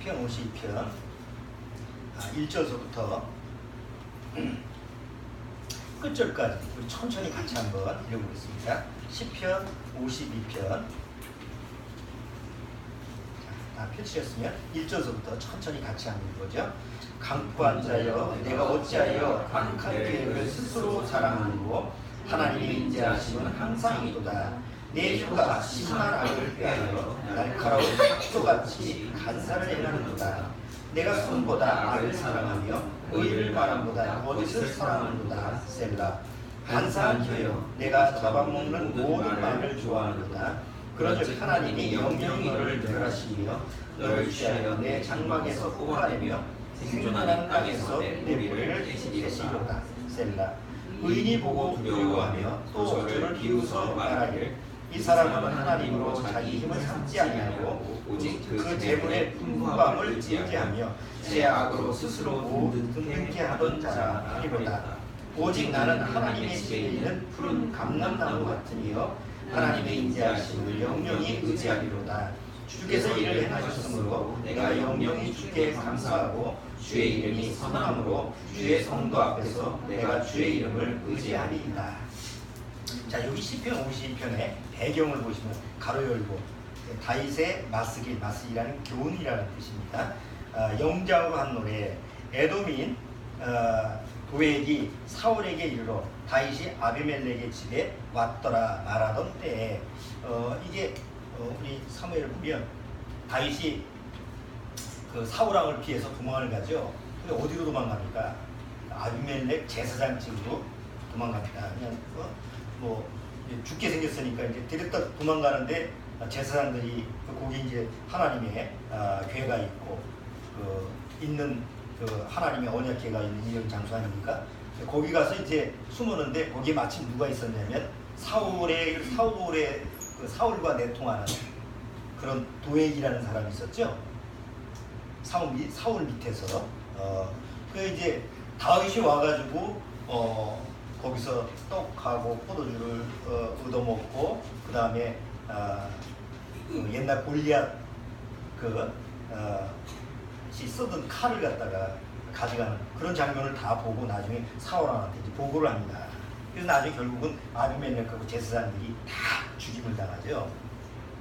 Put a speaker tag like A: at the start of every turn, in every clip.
A: 시편 52편 1절서부터 끝절까지 우리 천천히 같이 한번 읽어보겠습니다. 시편 52편 다 펼치셨으면 1절서부터 천천히 같이 한번 읽어보죠. 강구한 자여 내가 어찌하여 악한 계획을 스스로 자랑하고 하나님의 인자하심은 항상 이도다. 내 혀가 심한 악을 꾀하여 날카로운 삭소같이 간사를 행하는도다. 내가 손보다 악을 사랑하며 의를 말함보다 거짓을 사랑하는도다. 셀라. 간사한 혀여 내가 잡아먹는 모든 말을 좋아하는도다. 그런즉 하나님이 영영히 너를 멸하시며 너를 취하여 내 장막에서 뽑아내며 생존하는 땅에서 내 뿌리를 떼시리로다. 셀라. 의인이 보고 두려워하며 또 저를 비웃어 말하길 이 사람은 하나님으로 자기 힘을 삼지 아니하고 오직 그 재물의 풍부함을 지지하며 제 악으로 스스로 모든게 하던 자이로다. 오직 나는 하나님의 집에 있는 푸른 감람나무 같으니요 하나님의 인자하심을 영영히 의지하리로다. 주께서 이를 행하셨으므로 내가 영영히 주께 감사하고 주의 이름이 선함으로 주의 성도 앞에서 내가 주의 이름을 의지하리이다. 자, 여기 시편 52편의 배경을 보시면 가로 열고 다윗의 마스기라는 교훈이라는 뜻입니다. 영장으로 한 노래. 에돔인 도액이 사울에게 이르러 다윗이 아비멜렉의 집에 왔더라 말하던 때에 이게 우리 사무엘을 보면 다윗이 그 사울왕을 피해서 도망을 가죠. 근데 어디로 도망갑니까? 아비멜렉 제사장 집으로 도망갑니다. 그냥 뭐 죽게 생겼으니까 이제 데렸다 도망가는데 제사장들이 거기 이제 하나님의 궤가 있고 있는 그 하나님의 언약궤가 있는 이런 장소 아닙니까? 거기 가서 이제 숨었는데 거기에 마침 누가 있었냐면 사울과 내통하는 그런 도액이라는 사람이 있었죠. 사울 밑에서 그 이제 다윗이 와가지고 거기서 떡하고 포도주를 얻어먹고 그 다음에 그 옛날 골리앗 쓰던 칼을 갖다가 가져가는 그런 장면을 다 보고 나중에 사울왕한테 이제 보고를 합니다. 그래서 나중에 결국은 아비멜렉하고 제사장들이 다 죽임을 당하죠.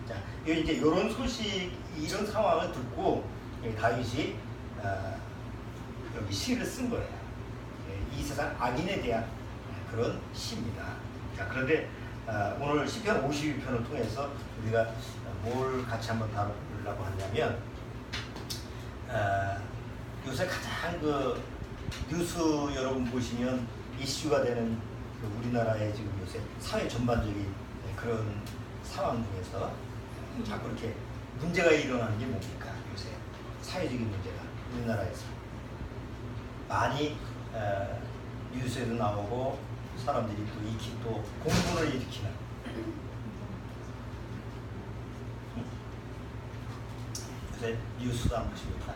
A: 자, 이제 이런 소식, 이런 상황을 듣고 다윗이 여기 시를 쓴 거예요. 이 세상 악인에 대한 그런 시입니다. 자, 그런데 오늘 시편 52편을 통해서 우리가 뭘 같이 한번 다루려고 하냐면 요새 가장 그 뉴스 여러분 보시면 이슈가 되는 그 우리나라의 지금 요새 사회 전반적인 그런 상황 중에서 자꾸 이렇게 문제가 일어나는 게 뭡니까? 요새 사회적인 문제가 우리나라에서 많이 뉴스에도 나오고 사람들이 또 익히 또 공분을 일으키는 요새 뉴스도 안 보십니까?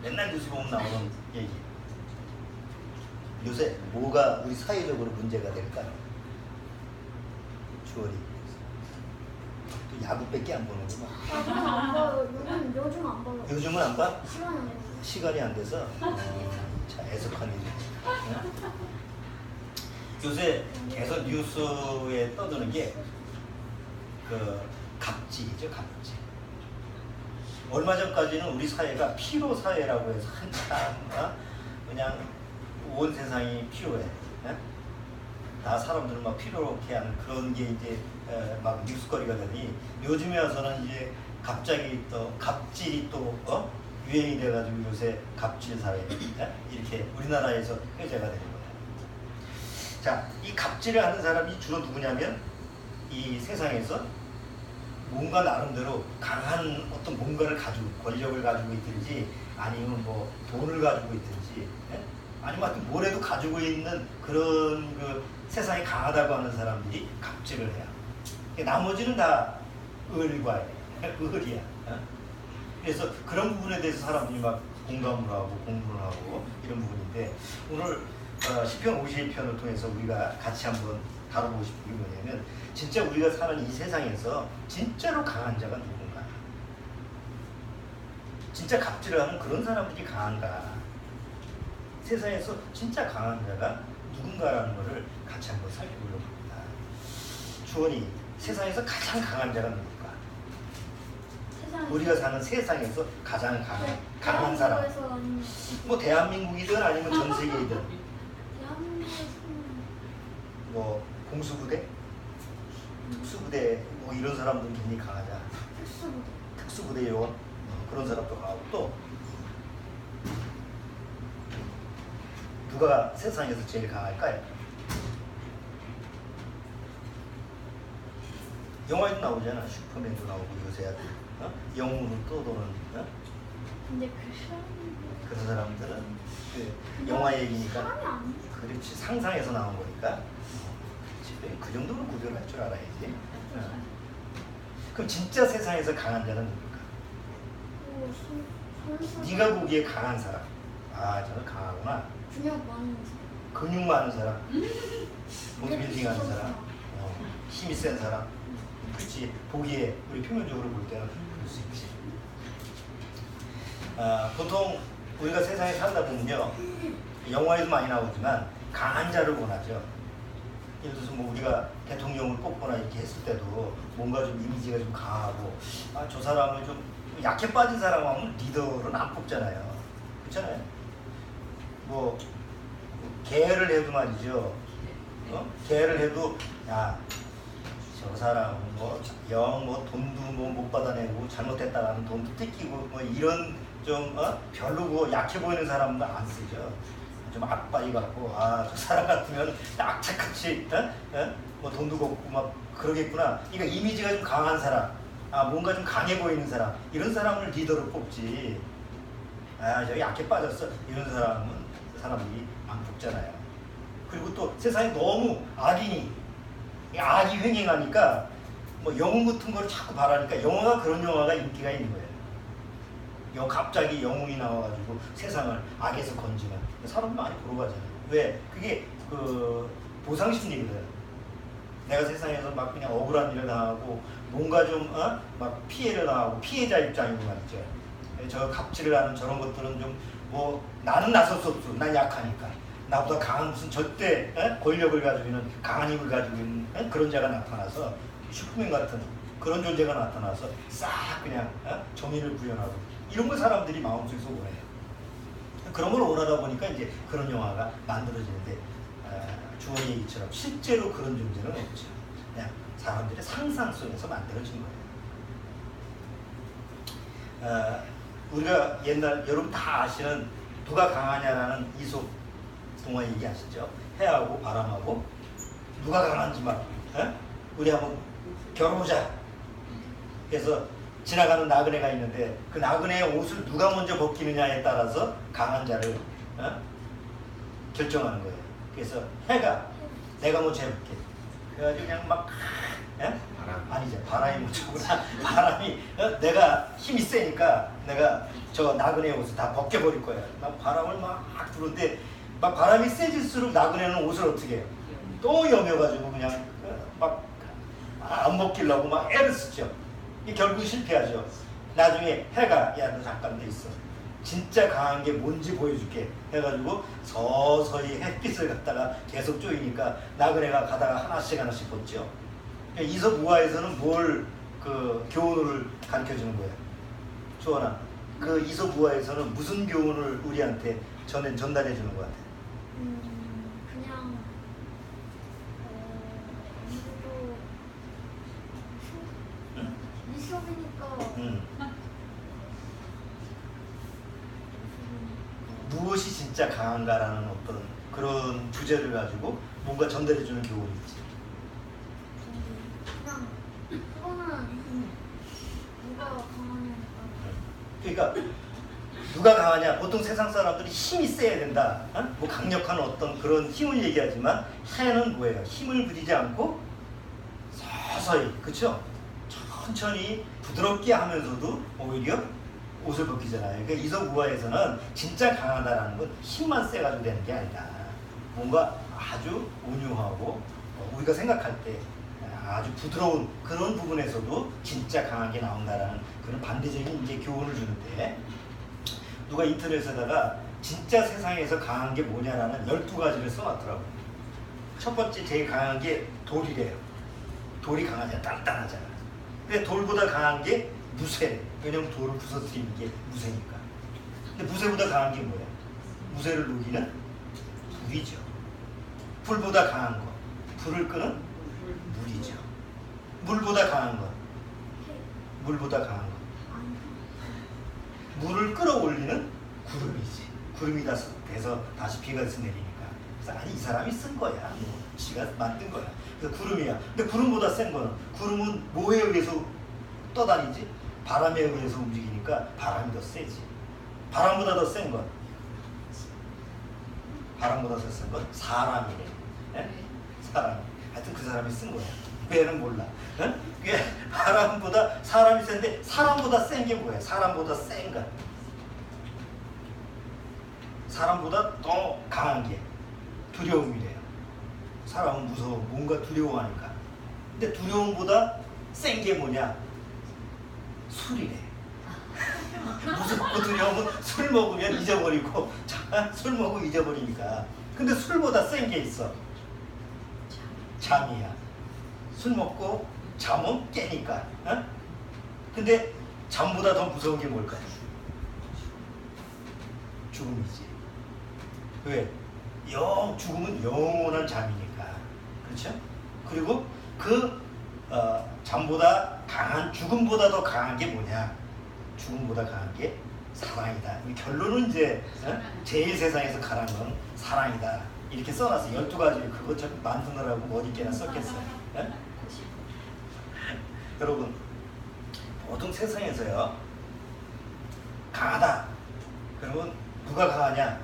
A: 맨날 뉴스 보면 나오는 얘기. 요새 뭐가 우리 사회적으로 문제가 될까요? 주얼이 또 야구밖에 안 보는구나.
B: 안 봐요. 요즘 안 봐요.
A: 요즘은 안 봐?
B: 시간이 안 돼요.
A: 시간이 안 돼서 자, 애석한 일. 요새 계속 뉴스에 떠드는 게 그 갑질이죠, 갑질. 얼마 전까지는 우리 사회가 피로 사회라고 해서 한참 그냥 온 세상이 피로해. 다 사람들은 막 피로케 하는 그런 게 이제 막 뉴스거리가 되니 요즘에 와서는 이제 갑자기 또 갑질이 또 유행이 돼가지고 요새 갑질 사회 이렇게 우리나라에서 회자가 되는 거예요. 자, 이 갑질을 하는 사람이 주로 누구냐면 이 세상에서 뭔가 나름대로 강한 어떤 뭔가를 가지고 권력을 가지고 있든지 아니면 뭐 돈을 가지고 있든지 아니면 하여튼 뭐라도 가지고 있는 그런 그 세상이 강하다고 하는 사람들이 갑질을 해요. 나머지는 다 을과예요. 을이야. 그래서 그런 부분에 대해서 사람들이 막 공감을 하고 공부를 하고 이런 부분인데 오늘 시편 52편을 통해서 우리가 같이 한번 다뤄보고 싶은 게 뭐냐면 진짜 우리가 사는 이 세상에서 진짜로 강한 자가 누군가? 진짜 갑질을 하는 그런 사람들이 강한가? 세상에서 진짜 강한 자가 누군가라는 것을 같이 한번 살펴보려고 합니다. 주원이 세상에서 가장 강한 자가 누굴까? 우리가 사는 세상에서 가장 강한 사람.
B: 대한민국에서 아니면
A: 뭐 대한민국이든 아니면 전 세계이든
B: 대한민국에서는
A: 뭐 공수부대, 특수부대 뭐 이런 사람들은 굉장히 강하자. 특수부대 요원 그런 사람도 강하고 또 누가 세상에서 제일 강할까요? 영화에도 나오잖아. 슈퍼맨도 나오고 요새 영웅으로 떠도는
B: 근데 그 사람이
A: 그런 사람들은 그 영화 얘기니까
B: 사람이 아니야.
A: 그렇지 상상해서 나온 거니까 그렇지. 그 정도는 구별할 줄 알아야지. 그럼 진짜 세상에서 강한 자는 누굴까? 네가 보기에 강한 사람. 아 저는 강하구나.
B: 근육 많은
A: 근육 많은 사람, 보디빌딩 하는 사람, 힘이 센 사람. 그렇지. 보기에 우리 표면적으로 볼 때는 그럴 수 있지. 보통 우리가 세상에 살다 보면요, 영화에도 많이 나오지만 강한 자를 원하죠. 예를 들어서 뭐 우리가 대통령을 뽑거나 이렇게 했을 때도 뭔가 좀 이미지가 좀 강하고, 아, 저 사람은 좀 약해 빠진 사람 하면 리더는 안 뽑잖아요. 그렇잖아요. 뭐 개를 해도 말이죠. 개를 해도 야, 저 사람은 뭐 돈도 뭐 못 받아내고 잘못했다라는 돈도 뜯기고 뭐 이런 좀 별로 뭐 약해 보이는 사람도 안 쓰죠. 좀 악바이 같고 아, 저 사람 같으면 악착같이 뭐 돈도 걷고 막 그러겠구나. 그러니까 이미지가 좀 강한 사람, 아 뭔가 좀 강해 보이는 사람, 이런 사람을 리더로 뽑지. 아, 저 약해 빠졌어. 이런 사람들이 안 뽑잖아요. 그리고 또 세상에 너무 악이 횡행하니까 뭐 영웅 같은 걸 자꾸 바라니까 영화가 그런 영화가 인기가 있는 거예요. 갑자기 영웅이 나와가지고 세상을 악에서 건지는 사람 많이 보러 가잖아요. 왜? 그게 그 보상 심리거든. 내가 세상에서 막 그냥 억울한 일을 당하고 뭔가 좀 막 피해를 당하고 피해자 입장이고 말이죠. 저 갑질을 하는 저런 것들은 좀 뭐 나는 나설 수 없어. 난 약하니까. 나보다 강한 무슨 절대 권력을 가지고 있는 강한 힘을 가지고 있는 그런 자가 나타나서 슈퍼맨 같은 그런 존재가 나타나서 싹 그냥 정의를 구현하고 이런 걸 사람들이 마음속에서 원해요. 그런 걸 원하다 보니까 이제 그런 영화가 만들어지는데 주원 얘기처럼 실제로 그런 존재는 없죠. 그냥 사람들의 상상 속에서 만들어진 거예요. 우리가 옛날 여러분 다 아시는 누가 강하냐라는 이솝 동화 얘기 아시죠? 해하고 바람하고 누가 강한지 막 우리 한번 겨뤄보자. 그래서 지나가는 나그네가 있는데 그 나그네의 옷을 누가 먼저 벗기느냐에 따라서 강한 자를 결정하는 거예요. 그래서 해가 내가 먼저 해볼게. 그래가지고 그냥 막 아니죠. 바람이 먼저구나. 바람이 내가 힘이 세니까 내가 저 나그네의 옷을 다 벗겨버릴 거야. 막 바람을 막 부는데 막 바람이 세질수록 나그네는 옷을 어떻게 해요? 또 여며가지고 그냥 막 안 벗기려고 막 애를 쓰죠. 결국 실패하죠. 나중에 해가 야 너 잠깐 돼 있어. 진짜 강한 게 뭔지 보여줄게 해가지고 서서히 햇빛을 갖다가 계속 쪼이니까 나그네가 가다가 하나씩 벗죠. 이솝 우화에서는 뭘 그 교훈을 가르쳐 주는 거예요? 주원아, 그 이솝 우화에서는 무슨 교훈을 우리한테 전달해 주는 것 같아?
B: 그냥 이솝이니까
A: 무엇이 진짜 강한가라는 어떤 그런 주제를 가지고 뭔가 전달해 주는 교훈이 있지.
B: 그냥 그거는 누가 강하냐니까.
A: 그러니까 누가 강하냐? 보통 세상 사람들이 힘이 세야 된다. 뭐 강력한 어떤 그런 힘을 얘기하지만 해는 뭐예요? 힘을 부리지 않고 서서히, 그렇죠? 천천히 부드럽게 하면서도 오히려 옷을 벗기잖아요. 그러니까 이솝 우화에서는 진짜 강하다라는 건 힘만 세가지고 되는 게 아니다. 뭔가 아주 온유하고 우리가 생각할 때 아주 부드러운 그런 부분에서도 진짜 강하게 나온다라는 그런 반대적인 이제 교훈을 주는데, 누가 인터넷에다가 진짜 세상에서 강한 게 뭐냐라는 12가지를 써놨더라고요. 첫 번째 제일 강한 게 돌이래요. 돌이 강하잖아. 단단하잖아. 근데 돌보다 강한 게 무쇠. 왜냐면 돌을 부서뜨리는 게 무쇠니까. 근데 무쇠보다 강한 게 뭐야? 무쇠를 녹이는 불이죠. 불보다 강한 거. 불을 끄는 물이죠. 물보다 강한 거. 물보다 강한 거. 물을 끌어올리는 구름이지. 구름이 다 돼서 다시 비가 돼서 내리니까. 그래서 아니 이 사람이 쓴 거야. 뭐 지가 만든 거야. 그래서 구름이야. 근데 구름보다 센 거는, 구름은 뭐에 의해서 떠다니지? 바람에 의해서 움직이니까 바람이 더 세지. 바람보다 더 센 건, 바람보다 더 센 건 사람이래. 예? 사람. 하여튼 그 사람이 쓴 거야. 왜는 몰라. 응? 그게 바람보다 사람이 센데, 사람보다 센 게 뭐야? 사람보다 센 거. 사람보다 더 강한 게 두려움이래요. 사람은 무서워. 뭔가 두려워하니까. 근데 두려움보다 센 게 뭐냐? 술이래. 무섭고 두려움은 술 먹으면 잊어버리고, 술 먹으면 잊어버리니까. 근데 술보다 센 게 있어. 잠이야. 술 먹고 잠은 깨니까. 어? 근데 잠보다 더 무서운 게 뭘까? 죽음이지. 왜? 죽음은 영원한 잠이니까. 그렇죠? 그리고 그 잠보다 강한, 죽음보다 더 강한 게 뭐냐? 죽음보다 강한 게 사랑이다. 결론은 이제 제일 세상에서 가라는 건 사랑이다. 이렇게 써놨어. 12가지를 그것 좀 만드느라고 뭐 어디께나 썼겠어. 예? 여러분, 보통 세상에서요, 강하다. 그러면 누가 강하냐?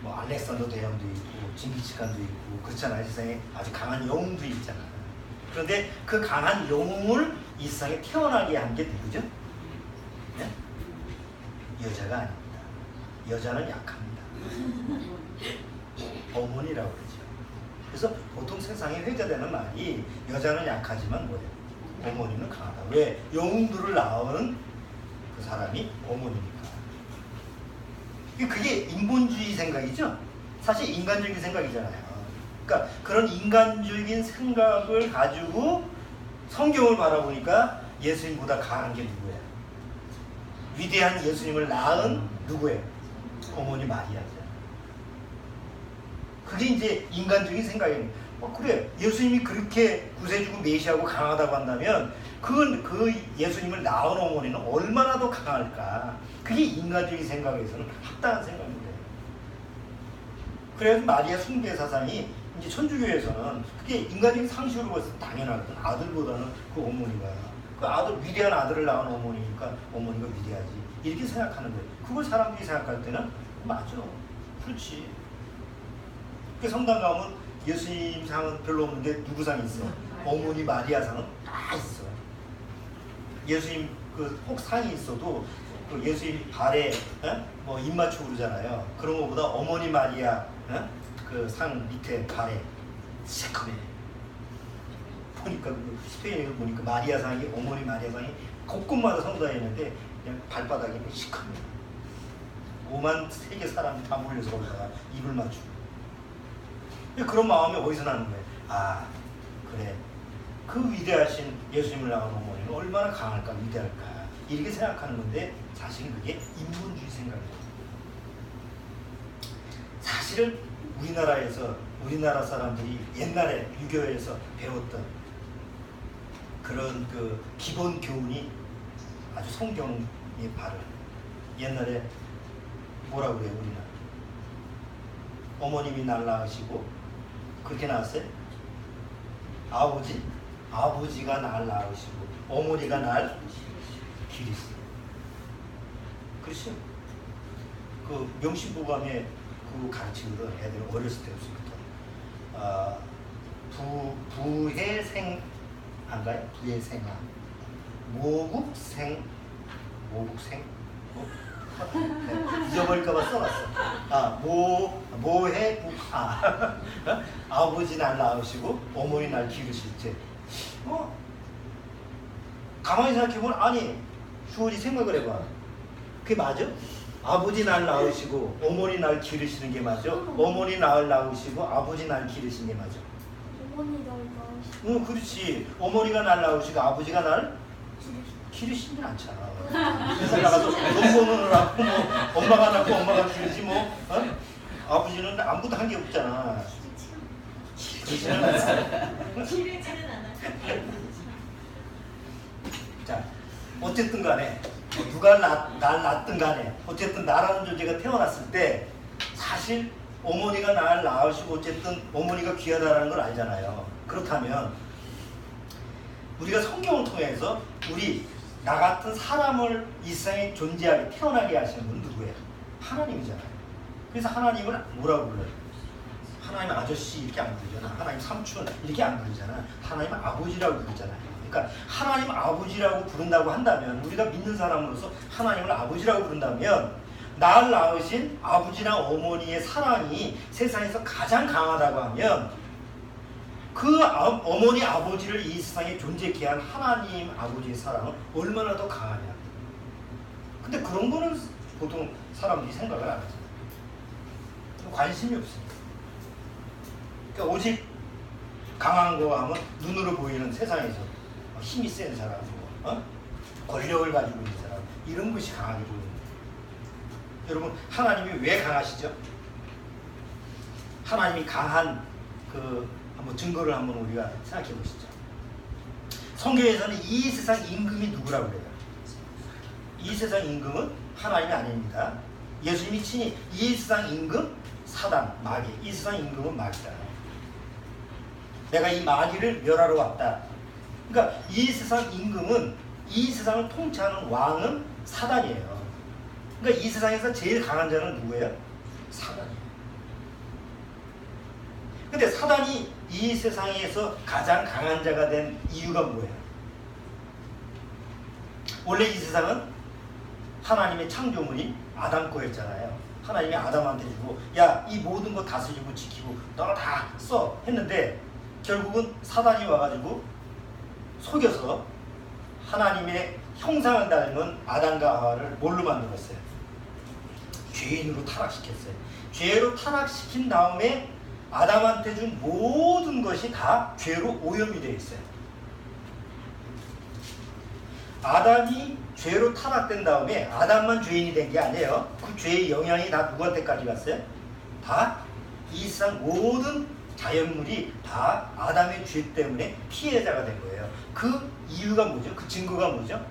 A: 뭐 알렉산더 대왕도 있고 징기스칸도 있고 그렇잖아요. 세상에 아주 강한 영웅도 있잖아. 그런데 그 강한 영웅을 이 세상에 태어나게 한 게 누구죠? 네? 여자가 아닙니다. 여자는 약합니다. 어머니라고 그러죠. 그래서 보통 세상에 회자되는 말이, 여자는 약하지만 뭐예요? 어머니는 강하다. 왜? 영웅들을 낳은 그 사람이 어머니니까. 그게 인본주의 생각이죠? 사실 인간적인 생각이잖아요. 그러니까 그런 인간적인 생각을 가지고 성경을 바라보니까 예수님보다 강한 게 누구예요? 위대한 예수님을 낳은 누구예요? 어머니 마리아죠. 그게 이제 인간적인 생각이에요. 그래, 예수님이 그렇게 구세주고 메시아고 강하다고 한다면 그 예수님을 낳은 어머니는 얼마나 더 강할까? 그게 인간적인 생각에서는 합당한 생각인데. 그래서 마리아 숭배 사상이 이제 천주교에서는 그게 인간적인 상식으로 봤을 때 당연하거든. 아들보다는 그 어머니가, 그 아들, 위대한 아들을 낳은 어머니니까 어머니가 위대하지. 이렇게 생각하는 거예요. 그걸 사람들이 생각할 때는 맞아. 그렇지. 그 성당 가면 예수님 상은 별로 없는데 누구 상이 있어? 어머니 마리아 상은 다 있어. 예수님 그 꼭 상이 있어도 그 예수님 발에 뭐 입 맞추고 그러잖아요. 그런 것보다 어머니 마리아 그 상 밑에 발에 새콤해. 보니까 스페인에서 보니까 마리아 상이, 어머니 마리아 상이 곳곳마다 성당에 있는데 그냥 발바닥이 시커매. 5만 세계 사람이 다 몰려서 거기다가 입을 맞추고. 그런 마음이 어디서 나는 거예요? 아, 그래. 그 위대하신 예수님을 낳은 어머니는 얼마나 강할까, 위대할까. 이렇게 생각하는 건데, 사실은 그게 인본주의 생각이에요. 사실은 우리나라 사람들이 옛날에 유교에서 배웠던 그런 그 기본 교훈이 아주 성경에 바른. 옛날에 뭐라고 그래요, 우리는? 어머님이 날 낳으시고, 그렇게 낳았어요? 아버지가 날 낳으시고, 어머니가 날 기르시고. 그렇죠? 그 명심보감에 그 가르치거든. 애들은 어렸을 때부터. 부해생한가요? 부해생아. 모국생. 네, 잊어버릴까봐 써놨어. 모해국아. 아버지 날 낳으시고 어머니 날 기르실 때 가만히 생각해보면 아니 주원이 생각을 해봐. 그게 맞아? 아버지 날 낳으시고 어머니 날 기르시는 게 맞아? 어머니 날 낳으시고 아버지 날 기르시는 게 맞아?
B: 어머니 날 낳으시고
A: 응, 그렇지. 어머니가 날 낳으시고 아버지가 날
B: 기르시고
A: 기르시진 않잖아. 회사 나가서 돈 버느라고 뭐 엄마가 낳고 엄마가 기르지 뭐 아버지는 아무것도 한 게 없잖아. 기르지는 않아.
C: 기르지는 않아.
A: 자, 어쨌든 간에 누가 날 낳든 간에 어쨌든 나라는 존재가 태어났을 때 사실 어머니가 날 낳으시고 어쨌든 어머니가 귀하다는 걸 알잖아요. 그렇다면 우리가 성경을 통해서 우리 나 같은 사람을 이 세상에 존재하게 태어나게 하시는 분 누구예요? 하나님이잖아요. 그래서 하나님을 뭐라고 불러요? 하나님 아저씨 이렇게 안 부르잖아. 하나님 삼촌 이렇게 안 부르잖아. 하나님 아버지라고 부르잖아요. 그러니까 하나님 아버지라고 부른다고 한다면 우리가 믿는 사람으로서 하나님을 아버지라고 부른다면 날 낳으신 아버지나 어머니의 사랑이 세상에서 가장 강하다고 하면 그 어머니 아버지를 이 세상에 존재케 한 하나님 아버지의 사랑은 얼마나 더 강하냐. 근데 그런 거는 보통 사람들이 생각을 안 하죠. 관심이 없습니다. 그러니까 오직 강한 거 하면 눈으로 보이는 세상에서 힘이 센 사람, 권력을 가지고 있는 사람 이런 것이 강하게 보이는 거예요. 여러분 하나님이 왜 강하시죠? 하나님이 강한 그 한번 증거를 한번 우리가 생각해 보시죠. 성경에서는 이 세상 임금이 누구라고 그래요? 이 세상 임금은 하나님이 아닙니다. 예수님이 친히 이 세상 임금 사단, 마귀. 이 세상 임금은 마귀다. 내가 이 마귀를 멸하러 왔다. 그러니까 이 세상 임금은 이 세상을 통치하는 왕은 사단이에요. 그러니까 이 세상에서 제일 강한 자는 누구예요? 사단이에요. 근데 사단이 이 세상에서 가장 강한 자가 된 이유가 뭐예요? 원래 이 세상은 하나님의 창조물인 아담 거였잖아요. 하나님이 아담한테 주고 야, 이 모든 거 다스리고 지키고 너가 다 써 했는데 결국은 사단이 와가지고 속여서 하나님의 형상을 닮은 아담과 하와를 뭘로 만들었어요? 죄인으로 타락시켰어요. 죄로 타락시킨 다음에 아담한테 준 모든 것이 다 죄로 오염이 되어 있어요. 아담이 죄로 타락된 다음에 아담만 죄인이 된 게 아니에요. 그 죄의 영향이 다 누구한테까지 갔어요? 다 이 세상 모든 자연물이 다 아담의 죄 때문에 피해자가 된 거예요. 그 이유가 뭐죠? 그 증거가 뭐죠?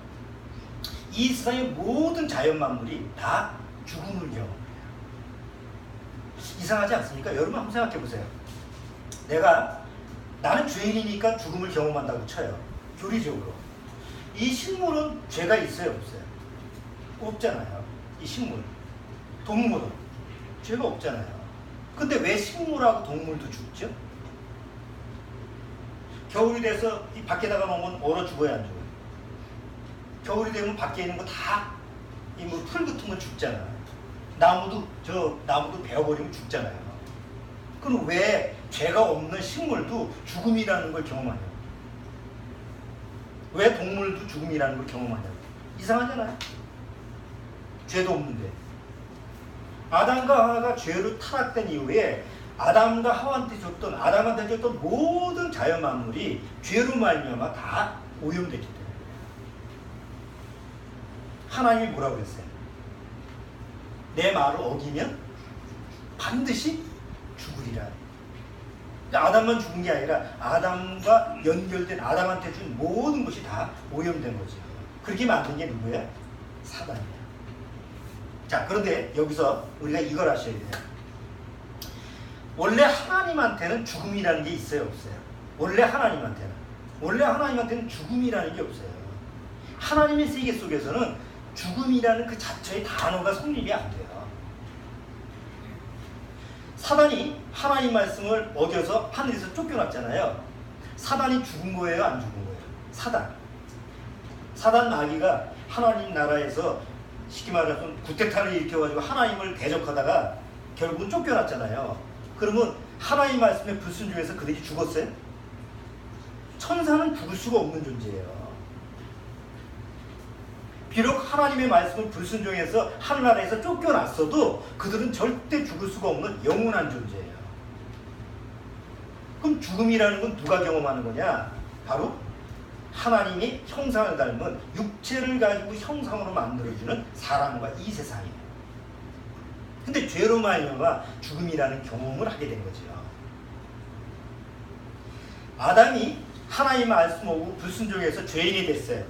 A: 이 세상의 모든 자연 만물이 다 죽음을 경험해요. 이상하지 않습니까? 여러분 한번 생각해 보세요. 나는 죄인이니까 죽음을 경험한다고 쳐요. 교리적으로. 이 식물은 죄가 있어요, 없어요? 없잖아요. 이 식물. 동물은 죄가 없잖아요. 근데 왜 식물하고 동물도 죽죠? 겨울이 돼서 이 밖에 나가 놓으면 얼어 죽어야 안 죽어요? 겨울이 되면 밖에 있는 거 다 이 뭐 풀 같은 거 죽잖아요. 나무도 베어버리면 죽잖아요. 그럼 왜 죄가 없는 식물도 죽음이라는 걸 경험하냐고? 왜 동물도 죽음이라는 걸 경험하냐고? 이상하잖아요. 죄도 없는데. 아담과 하와가 죄로 타락된 이후에 아담과 하와한테 줬던 모든 자연 만물이 죄로 말미암아 다 오염됐기 때문에. 하나님이 뭐라고 했어요? 내 말을 어기면 반드시 죽으리라. 아담만 죽은 게 아니라 아담과 연결된 아담한테 준 모든 것이 다 오염된 거죠. 그렇게 만든 게 누구예요? 사단이에요. 자, 그런데 여기서 우리가 이걸 아셔야 돼요. 원래 하나님한테는 죽음이라는 게 있어요, 없어요? 원래 하나님한테는 죽음이라는 게 없어요. 하나님의 세계 속에서는 죽음이라는 그 자체의 단어가 성립이 안 돼요. 사단이 하나님 말씀을 어겨서 하늘에서 쫓겨났잖아요. 사단이 죽은 거예요, 안 죽은 거예요? 사단 마귀가 하나님 나라에서 쉽게 말해서 구테타를 일으켜가지고 하나님을 대적하다가 결국은 쫓겨났잖아요. 그러면 하나님 말씀에 불순종해서 그들이 죽었어요? 천사는 죽을 수가 없는 존재예요. 비록 하나님의 말씀을 불순종해서 하늘나라에서 쫓겨났어도 그들은 절대 죽을 수가 없는 영원한 존재예요. 그럼 죽음이라는 건 누가 경험하는 거냐? 바로 하나님이 형상을 닮은 육체를 가지고 형상으로 만들어주는 사람과 이 세상이에요. 근데 죄로 말미암아 죽음이라는 경험을 하게 된 거죠. 아담이 하나님의 말씀 오고 불순종해서 죄인이 됐어요.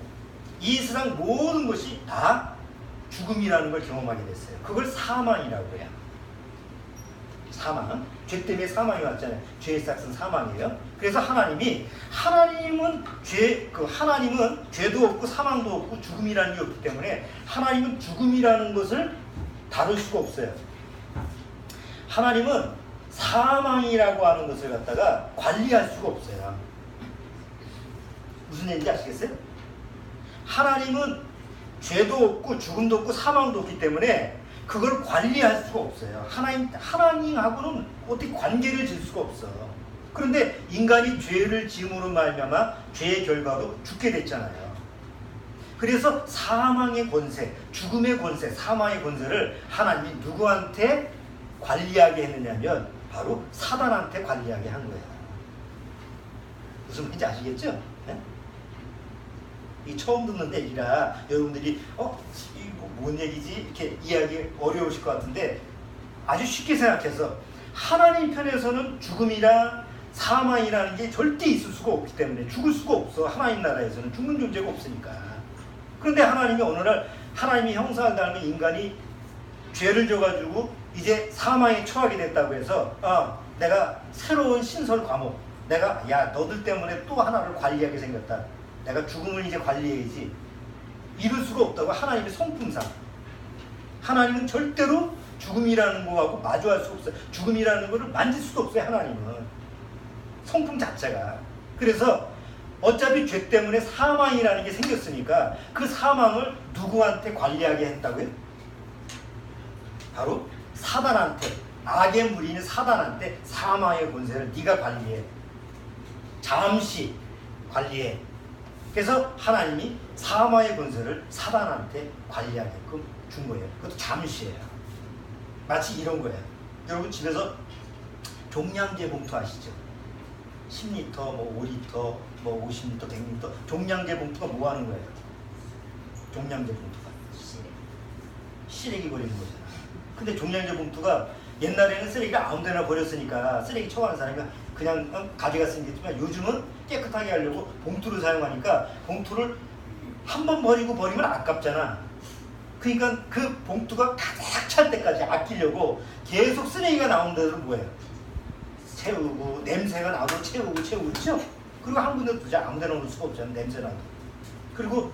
A: 이 세상 모든 것이 다 죽음이라는 걸 경험하게 됐어요. 그걸 사망이라고 해요. 사망. 죄 때문에 사망이 왔잖아요. 죄의 싹은 사망이에요. 그래서 하나님은 죄도 없고 사망도 없고 죽음이라는 게 없기 때문에 하나님은 죽음이라는 것을 다룰 수가 없어요. 하나님은 사망이라고 하는 것을 갖다가 관리할 수가 없어요. 무슨 얘기인지 아시겠어요? 하나님은 죄도 없고 죽음도 없고 사망도 없기 때문에 그걸 관리할 수가 없어요. 하나님하고는 어떻게 관계를 질 수가 없어. 그런데 인간이 죄를 지음으로 말미암아 죄의 결과로 죽게 됐잖아요. 그래서 사망의 권세, 죽음의 권세, 사망의 권세를 하나님이 누구한테 관리하게 했느냐면 바로 사단한테 관리하게 한 거예요. 무슨 말인지 아시겠죠? 네? 이 처음 듣는 얘기라 여러분들이 이거 뭔 얘기지? 이렇게 이해하기 어려우실 것 같은데 아주 쉽게 생각해서 하나님 편에서는 죽음이랑 사망이라는 게 절대 있을 수가 없기 때문에 죽을 수가 없어. 하나님 나라에서는 죽는 존재가 없으니까. 그런데 하나님이 어느 날 하나님이 형상을 닮은 인간이 죄를 져가지고 이제 사망에 처하게 됐다고 해서 내가 새로운 신설 과목, 내가 너들 때문에 또 하나를 관리하게 생겼다. 내가 죽음을 이제 관리해야지. 이룰 수가 없다고 하나님의 성품상. 하나님은 절대로 죽음이라는 거하고 마주할 수 없어요. 죽음이라는 거를 만질 수도 없어요. 하나님은. 성품 자체가. 그래서 어차피 죄 때문에 사망이라는 게 생겼으니까 그 사망을 누구한테 관리하게 했다고요? 바로 사단한테, 악의 무리인 사단한테 사망의 권세를 네가 관리해. 잠시 관리해. 그래서 하나님이 사망의 권세를 사단한테 관리하게끔 준 거예요. 그것도 잠시예요. 마치 이런 거예요. 여러분 집에서 종량제 봉투 아시죠? 10리터, 5리터, 50리터, 100리터 종량제 봉투가 뭐 하는 거예요? 종량제 봉투가 시래기 버리는 거잖아. 근데 종량제 봉투가 옛날에는 쓰레기가 아무데나 버렸으니까 쓰레기 처분하는 사람이 그냥 가져갔으면 좋겠지만 요즘은 깨끗하게 하려고 봉투를 사용하니까 봉투를 한 번 버리면 아깝잖아. 그러니까 그 봉투가 가득 찰 때까지 아끼려고 계속 쓰레기가 나오는 데는 뭐예요? 채우고 냄새가 나도 채우고 그렇죠? 그리고 한 군데 두자. 아무 데나 놓을 수가 없잖아. 냄새 나도. 그리고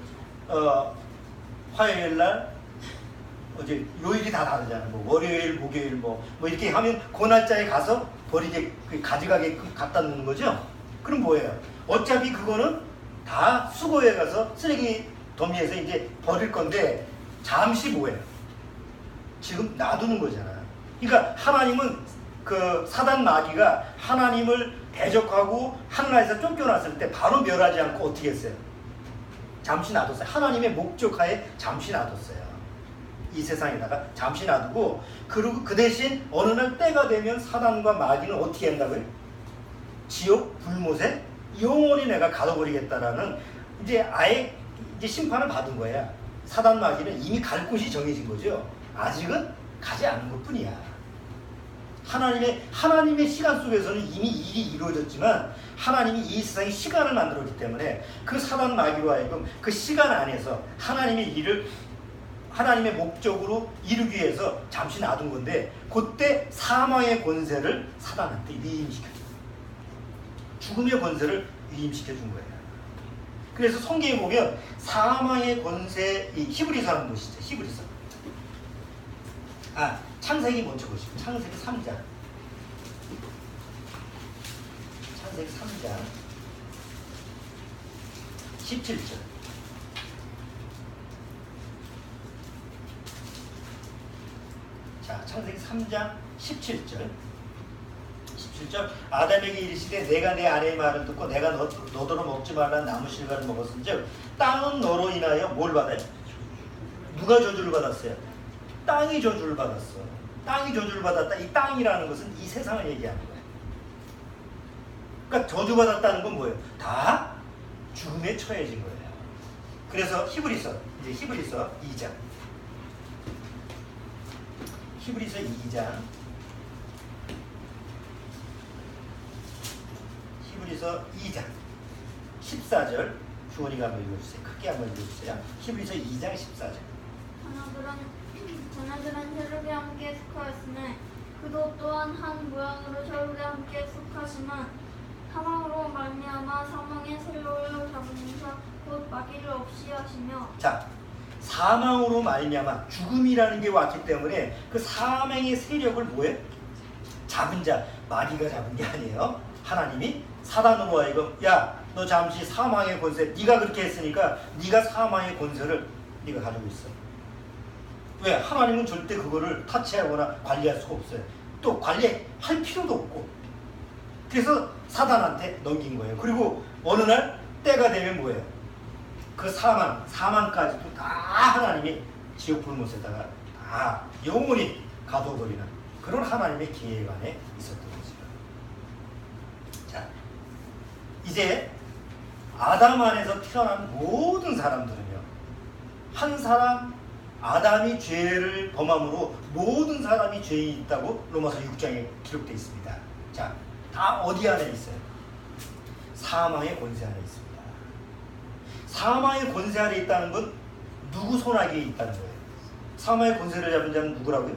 A: 화요일날 어제 요일이 다 다르잖아. 월요일, 목요일 이렇게 하면 그 날짜에 가서 버리게 가져가게 갖다 놓는 거죠. 그럼 뭐예요? 어차피 그거는 다 수거해 가서 쓰레기 더미에서 이제 버릴 건데 잠시 뭐예요? 지금 놔두는 거잖아. 그러니까 하나님은 그 사단 마귀가 하나님을 대적하고 하늘나라에서 쫓겨났을 때 바로 멸하지 않고 어떻게 했어요? 잠시 놔뒀어요. 하나님의 목적하에 잠시 놔뒀어요. 이 세상에다가 잠시 놔두고 그리고 그 대신 어느 날 때가 되면 사단과 마귀는 어떻게 한다고요? 지옥 불못에 영원히 내가 가둬버리겠다라는 이제 아예 이제 심판을 받은 거야. 사단 마귀는 이미 갈 곳이 정해진 거죠. 아직은 가지 않은 것뿐이야. 하나님의 시간 속에서는 이미 일이 이루어졌지만 하나님이 이 세상에 시간을 만들었기 때문에 그 사단 마귀로 하여금 그 시간 안에서 하나님의 일을 하나님의 목적으로 이루기 위해서 잠시 놔둔 건데 그때 사망의 권세를 사단한테 위임시켜준 거예요. 죽음의 권세를 위임시켜준 거예요. 그래서 성경에 보면 사망의 권세, 이 히브리서는 보시죠. 히브리서. 창세기 먼저 보시죠. 창세기 3장. 창세기 3장 17절. 자, 창세기 3장 17절. 7절 아담에게 이르시되 내가 내 아내의 말을 듣고 내가 너더러 먹지 말라는 나무 실과를 먹었은즉 땅은 너로 인하여 뭘 받아요? 누가 저주를 받았어요? 땅이 저주를 받았어. 땅이 저주를 받았다. 이 땅이라는 것은 이 세상을 얘기하는 거예요. 그러니까 저주받았다는 건 뭐예요? 다 죽음에 처해진 거예요. 그래서 히브리서 2장 히브리서 2장 히브리서 2장 14절 주원이가 한번 읽어주세요. 크게 한번 읽어주세요. 히브리서 2장 14절
B: 자녀들은 혈육에 함께 속하였으니 그도 또한 한 모양으로 혈육에 함께 속하지만 사망으로 말미암아 사망의 세력을 잡으면서 곧 마귀를 없이 하시며
A: 자 사망으로 말미암아 죽음이라는 게 왔기 때문에 그 사망의 세력을 뭐해? 잡은 자 마귀가 잡은 게 아니에요. 하나님이 사단으로 하여금 야 너 잠시 사망의 권세 네가 그렇게 했으니까 네가 사망의 권세를 네가 가지고 있어. 왜? 하나님은 절대 그거를 타치하거나 관리할 수가 없어요. 또 관리할 필요도 없고 그래서 사단한테 넘긴 거예요. 그리고 어느 날 때가 되면 뭐예요? 그 사망까지도 다 하나님이 지옥 불못에다가 다 영원히 가둬버리는 그런 하나님의 계획 안에 있었던 거죠. 자, 이제 아담 안에서 태어난 모든 사람들은요, 한 사람 아담이 죄를 범함으로 모든 사람이 죄인이 있다고 로마서 6장에 기록되어 있습니다. 자, 다 어디 안에 있어요? 사망의 권세 안에 있습니다. 사망의 권세 안에 있다는 건 누구 손아귀에 있다는 거예요? 사망의 권세를 잡은 자는 누구라고요?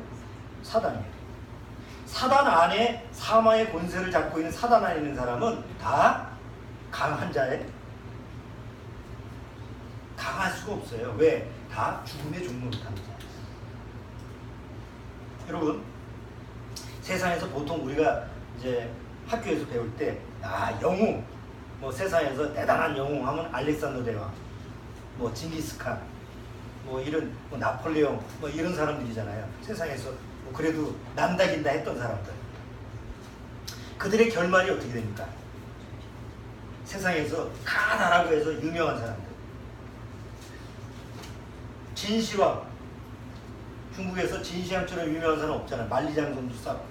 A: 사단이에요. 사단 안에 사망의 권세를 잡고 있는 사단 안에 있는 사람은 다 강한 자예요. 강할 수가 없어요. 왜? 다 죽음의 종로를 타는 자예요. 여러분, 세상에서 보통 우리가 이제 학교에서 배울 때, 영웅, 뭐 세상에서 대단한 영웅 하면 알렉산더 대왕, 뭐 징기스칸, 뭐 이런 뭐 나폴레옹, 뭐 이런 사람들이잖아요. 세상에서 뭐 그래도 남다긴다 했던 사람들. 그들의 결말이 어떻게 됩니까? 세상에서 가나라고 해서 유명한 사람들. 진시황, 중국에서 진시황처럼 유명한 사람 없잖아요. 만리장성도 쌓고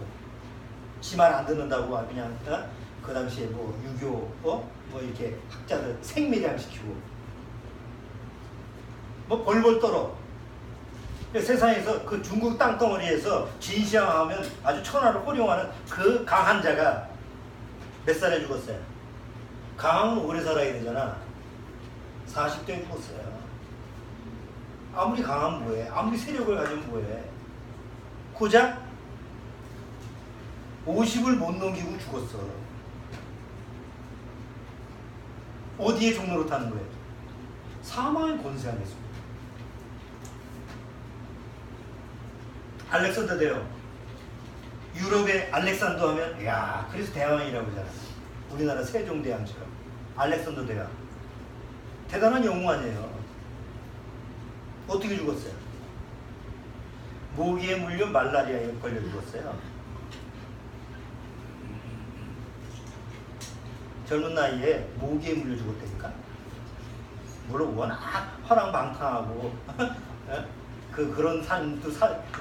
A: 지 말 안 듣는다고 그냥 그 당시에 뭐 유교 뭐 이렇게 학자들 생매장 시키고 뭐 벌벌 떨어. 세상에서 그 중국 땅덩어리에서 진시황하면 아주 천하를 호령하는 그 강한 자가 몇 살에 죽었어요? 강하면 오래 살아야 되잖아. 40대에 죽었어요. 아무리 강하면 뭐해? 아무리 세력을 가지면 뭐해? 고작 50을 못 넘기고 죽었어. 어디에 종로로 타는 거예요? 사망의 권세 안에 있습니다. 알렉산더 대왕. 유럽의 알렉산더 하면 야, 그래서 대왕이라고 하잖아. 우리나라 세종대왕처럼. 알렉산더 대왕. 대단한 영웅 아니에요. 어떻게 죽었어요? 모기에 물려 말라리아에 걸려 죽었어요. 젊은 나이에 모기에 물려 죽었다니까. 물론 워낙 화랑방탕하고 그런 삶도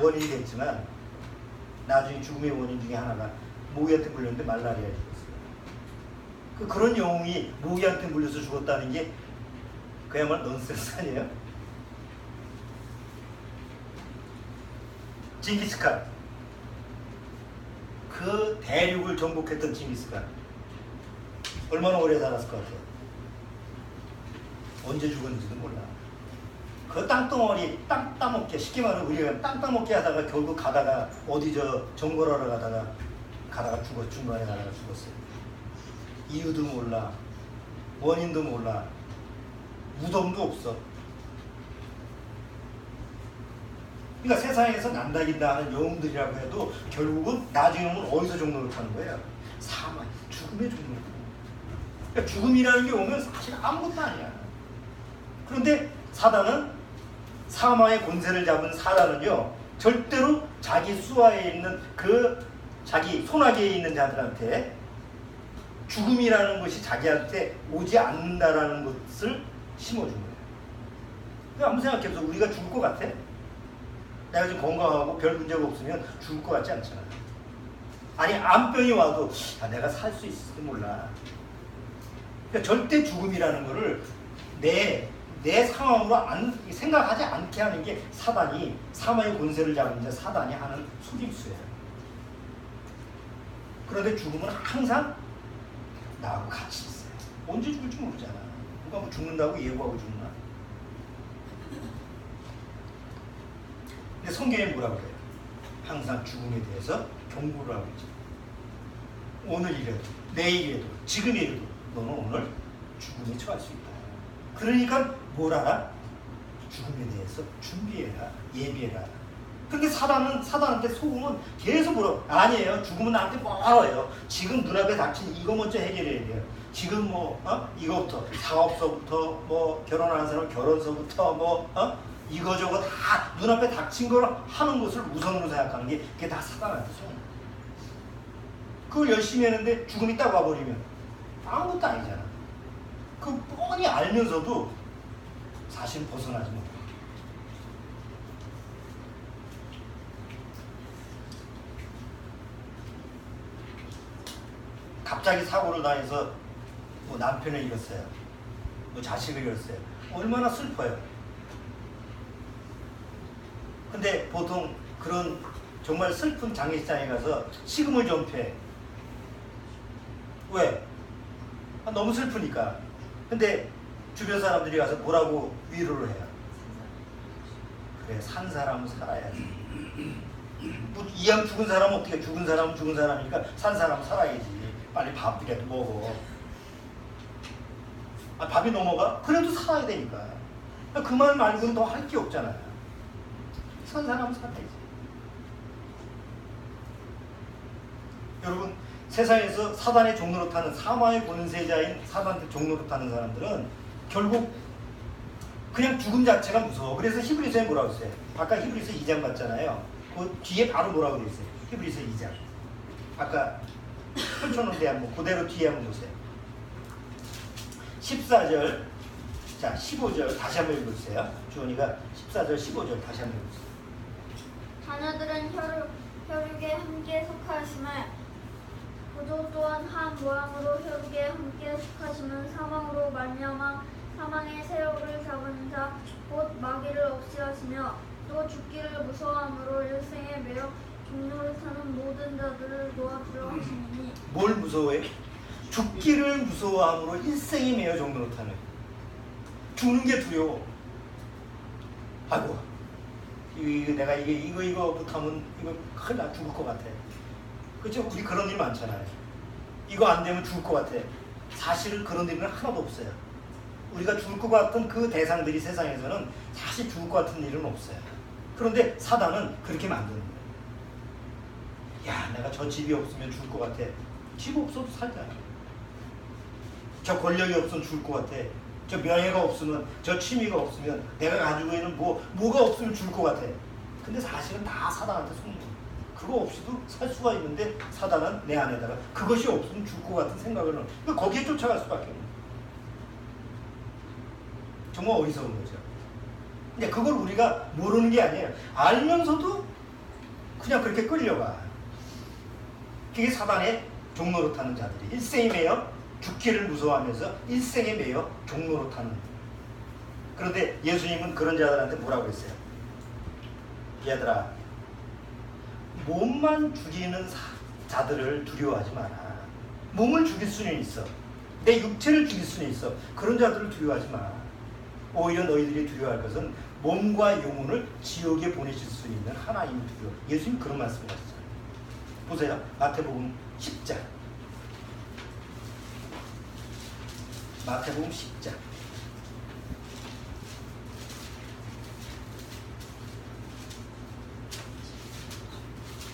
A: 원인이 됐지만 나중에 죽음의 원인 중에 하나가 모기한테 물렸는데 말라리아에 죽었어요. 그런 영웅이 모기한테 물려서 죽었다는 게 그야말로 넌센스 아니에요? 징기스칸, 그 대륙을 정복했던 징기스칸 얼마나 오래 살았을 것 같아요? 언제 죽었는지도 몰라. 그 땅덩어리 땅 따먹게, 쉽게 말하면 우리가 땅 따먹게 하다가 결국 가다가 어디 정벌하러 가다가 중간에 가다가 죽었어요. 이유도 몰라, 원인도 몰라, 무덤도 없어. 그러니까 세상에서 남다긴다 하는 영웅들이라고 해도 결국은 나중에는 어디서 종로를 타는 거예요? 사망, 죽음의 종로를 타는 거예요. 그러니까 죽음이라는 게 오면 사실 아무것도 아니야. 그런데 사단은, 사망의 권세를 잡은 사단은요, 절대로 자기 수하에 있는 그 자기 손아귀에 있는 자들한테 죽음이라는 것이 자기한테 오지 않는다라는 것을 심어준 거예요. 한번 생각해보세요. 우리가 죽을 것 같아? 내가 지금 건강하고 별 문제가 없으면 죽을 것 같지 않잖아. 아니 암병이 와도 내가 살 수 있을지 몰라. 그러니까 절대 죽음이라는 거를 내 상황으로 생각하지 않게 하는 게 사단이, 사마의 권세를 잡는 자 사단이 하는 속임수예요. 그런데 죽음은 항상 나하고 같이 있어요. 언제 죽을지 모르잖아. 누가 뭐 죽는다고 예고하고 죽나? 근데 성경에 뭐라고 그래요? 항상 죽음에 대해서 경고를 하고 있죠. 오늘이라도, 내일이라도, 지금이라도 너는 오늘 죽음에 처할 수 있다. 그러니까 뭘 알아? 죽음에 대해서 준비해라, 예비해라. 근데 사단한테 속으면 계속 뭐라고? 아니에요. 죽음은 나한테 멀어요. 지금 눈앞에 닥친 이거 먼저 해결해야 돼요. 지금 이거부터, 사업서부터, 결혼하는 사람 결혼서부터, 이거저거 다 눈앞에 닥친 걸 하는 것을 우선으로 생각하는 게 그게 다 사단한테 속는 거예요. 그걸 열심히 했는데 죽음이 딱 와버리면 아무것도 아니잖아. 그 뻔히 알면서도 사실 벗어나지 못해. 갑자기 사고를 당해서 남편을 잃었어요. 자식을 잃었어요. 얼마나 슬퍼요. 근데 보통 그런 정말 슬픈 장례식장에 가서 식음을 전폐해. 왜? 너무 슬프니까. 근데 주변 사람들이 가서 뭐라고 위로를 해요? 그래, 산 사람은 살아야지. 이왕 죽은 사람은 어떻게, 죽은 사람은 죽은 사람이니까 산 사람은 살아야지. 빨리 밥이라도 먹어. 밥이 넘어가? 그래도 살아야 되니까. 그 말 말고는 더 할 게 없잖아요. 산 사람은 살아야지. 여러분, 세상에서 사단의 종로로 타는, 사마의 권세자인 사단의 종로로 타는 사람들은 결국 그냥 죽음 자체가 무서워. 그래서 히브리서에 뭐라고 했어요? 아까 히브리서 2장 봤잖아요. 그 뒤에 바로 뭐라고 되어 있어요? 히브리서 2장. 아까 펼쳐놓은 데 한번 그대로 뒤에 한번 보세요. 14절, 자 15절 다시 한번 읽어주세요. 주원이가 14절 15절 다시 한번 읽어주세요.
B: 자녀들은 혈육에 함께 속하심을, 그도 또한 한 모양으로 혈육에 함께 속하심은 사망으로 말미암아 사망의 세력을 잡은 자 곧 마귀를 없이 하시며, 또 죽기를 무서워함으로 일생에 매여 종로를 타는 모든 자들을 도와주려 하시니. 뭘 무서워해? 죽기를 무서워함으로 일생에 매여 종로를 타는. 죽는 게 두려워. 아이고, 내가 이거 못하면 이거 큰일 나, 죽을 것 같아. 그렇죠? 우리 그런 일 많잖아요. 이거 안 되면 죽을 것 같아. 사실은 그런 일은 하나도 없어요. 우리가 죽을 것 같은 그 대상들이 세상에서는 사실 죽을 것 같은 일은 없어요. 그런데 사단은 그렇게 만드는 거예요. 야, 내가 저 집이 없으면 죽을 것 같아. 집 없어도 살자. 저 권력이 없으면 죽을 것 같아. 저 명예가 없으면, 저 취미가 없으면, 내가 가지고 있는 뭐가 없으면 죽을 것 같아. 근데 사실은 다 사단한테 속는 거예요. 그거 없이도 살 수가 있는데 사단은 내 안에다가 그것이 없으면 죽을 것 같은 생각을 넣어. 그러니까 거기에 쫓아갈 수밖에 없는 거예요. 정말 어리석은 거죠. 근데 그걸 우리가 모르는 게 아니에요. 알면서도 그냥 그렇게 끌려가. 그게 사단의 종로로 타는 자들이 일생에 매여 죽기를 무서워하면서 일생에 매여 종로로 타는. 그런데 예수님은 그런 자들한테 뭐라고 했어요? 얘들아, 몸만 죽이는 자들을 두려워하지 마라. 몸을 죽일 수는 있어. 내 육체를 죽일 수는 있어. 그런 자들을 두려워하지 마. 오히려 너희들이 두려워할 것은 몸과 영혼을 지옥에 보내실 수 있는 하나님을 두려워. 예수님 그런 말씀을 하셨어요. 보세요. 마태복음 10장. 마태복음 10장.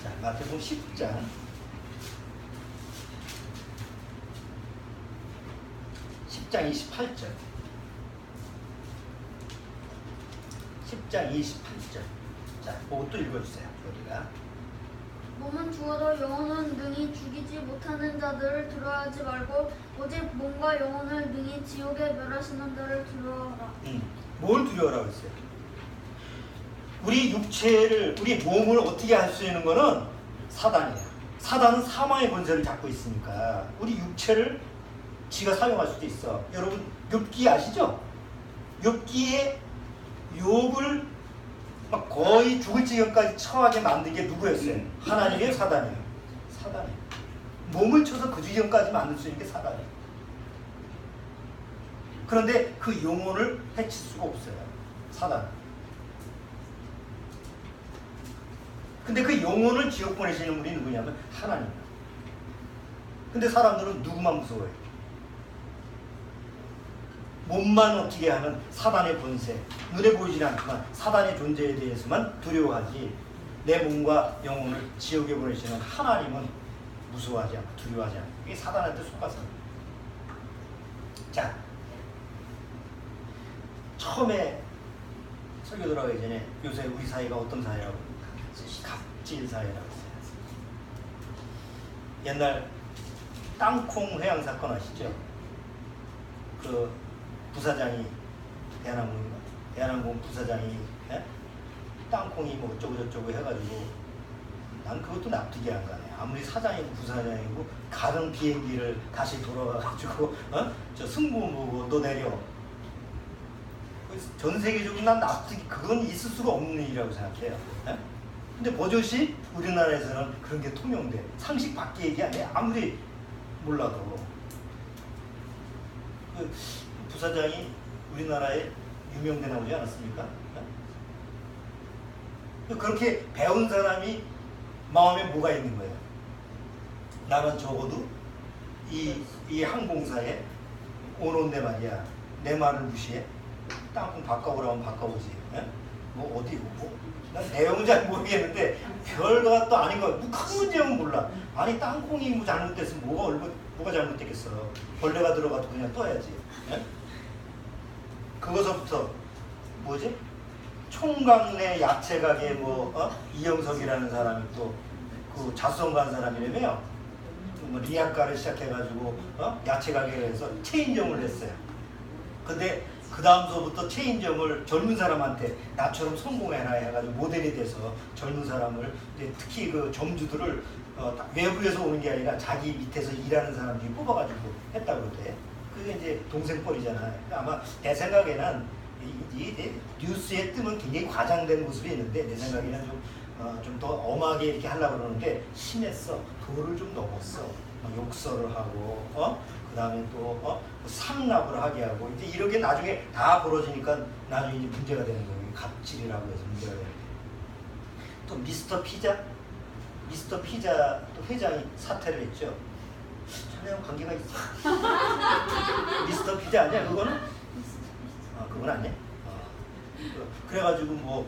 B: 자, 마태복음 10장. 10장 28절. 10장 28절. 자, 그것도 읽어주세요. 우리가 몸은 죽어도 영혼은 능히 죽이지 못하는 자들을 두려워하지 말고 오직 몸과 영혼을 능히 지옥에 멸하시는 자를 두려워하라.
A: 뭘 두려워라고 했어요? 우리 육체를, 우리 몸을 어떻게 할 수 있는 거는 사단이에요. 사단은 사망의 권세를 잡고 있으니까 우리 육체를 지가 사용할 수도 있어. 여러분 욥기 아시죠? 욥기에 욥을 막 거의 죽을 지경까지 처하게 만든 게 누구였어요? 하나님이에요, 사단이에요? 사단이에요. 몸을 쳐서 그 지경까지 만들 수 있는 게 사단이에요. 그런데 그 영혼을 해칠 수가 없어요, 사단. 근데 그 영혼을 지옥 보내시는 분이 누구냐면 하나님이에요. 근데 사람들은 누구만 무서워해요? 몸만 어떻게 하는 사단의 권세, 눈에 보이지 않지만 사단의 존재에 대해서만 두려워하지 내 몸과 영혼을 지옥에 보내시는 하나님은 무서워하지 않고 두려워하지 않고 이게 사단한테 속아서. 자, 처음에 설교 들어가기 전에 요새 우리 사회가 어떤 사회라고? 갑질 사회라고 했어요. 옛날 땅콩 회항 사건 아시죠? 그 부사장이 대한항공 부사장이 땅콩이 뭐 어쩌고 저쩌고 해가지고 난 그것도 납득이 안 가네. 아무리 사장이고 부사장이고 가는 비행기를 다시 돌아가가지고 저 승무원 보고 너 내려. 전 세계적으로 난 납득이 그건 있을 수가 없는 일이라고 생각해요. 근데 버젓이 우리나라에서는 그런 게 통용돼. 상식 밖의 얘기 아니야. 아무리 몰라도. 그 부사장이 우리나라에 유명대 나오지 않았습니까? 그렇게 배운 사람이 마음에 뭐가 있는 거예요? 나는 적어도 이 항공사에 오는데 말이야. 내 말을 무시해? 땅콩 바꿔보라고 하면 바꿔보지. 뭐 어디 난 내용은 잘 모르겠는데 별거가 또 아닌 거야. 뭐 큰 문제는 몰라. 아니 땅콩이 뭐 잘못됐으면 뭐가 잘못됐겠어. 벌레가 들어가도 그냥 떠야지. 그거서부터 뭐지? 총각내 야채 가게 이영석이라는 사람이 또 그 자수성 간 사람이라며요. 뭐 리아카를 시작해가지고 야채 가게를 해서 체인점을 했어요. 근데 그 다음서부터 체인점을 젊은 사람한테 나처럼 성공해라 해가지고 모델이 돼서 젊은 사람을 특히 그 점주들을 외부에서 오는 게 아니라 자기 밑에서 일하는 사람들이 뽑아가지고 했다고 그래. 그게 이제 동생뻘이잖아요. 아마 내 생각에는 이 뉴스에 뜨면 굉장히 과장된 모습이 있는데 내 생각에는 좀 더 엄하게 이렇게 하려고 그러는데 심했어. 도를 좀 넘었어. 욕설을 하고 그 다음에 또 상납을 하게 하고 이제 이렇게 나중에 다 벌어지니까 나중에 이제 문제가 되는 거예요. 갑질이라고 해서 문제가 되는 거예요. 또 미스터 피자 또 회장이 사퇴를 했죠. 전에랑 관계가 있어. 미스터 피자 아니야 그거는? 그건 아니야. 그래가지고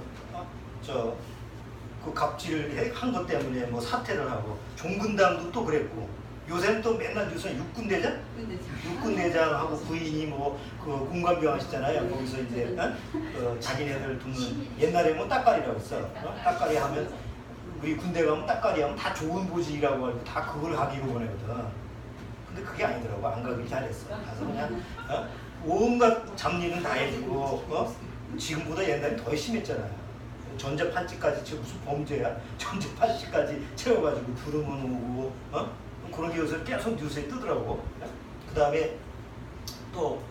A: 그 갑질을 한 것 때문에 뭐 사퇴를 하고 종근당도 또 그랬고 요새는 또 맨날 뉴스에 육군대장하고 부인이 그 공관병 하시잖아요. 거기서 이제 자기네들 두는 옛날에 뭐 따까리라고 했어. 따까리 하면 우리 군대 가면 따까리 하면 다 좋은 보직이라고 하고 다 그걸 가기로 보내거든. 근데 그게 아니더라고. 안 가길 잘했어. 가서 그냥 온갖 잡일은 다 해주고 지금보다 옛날에 더 심했잖아요. 전자판찌까지 지금 무슨 범죄야? 전자판찌까지 채워가지고 부르면 오고 그런 게 요새 계속 뉴스에 뜨더라고. 그 다음에 또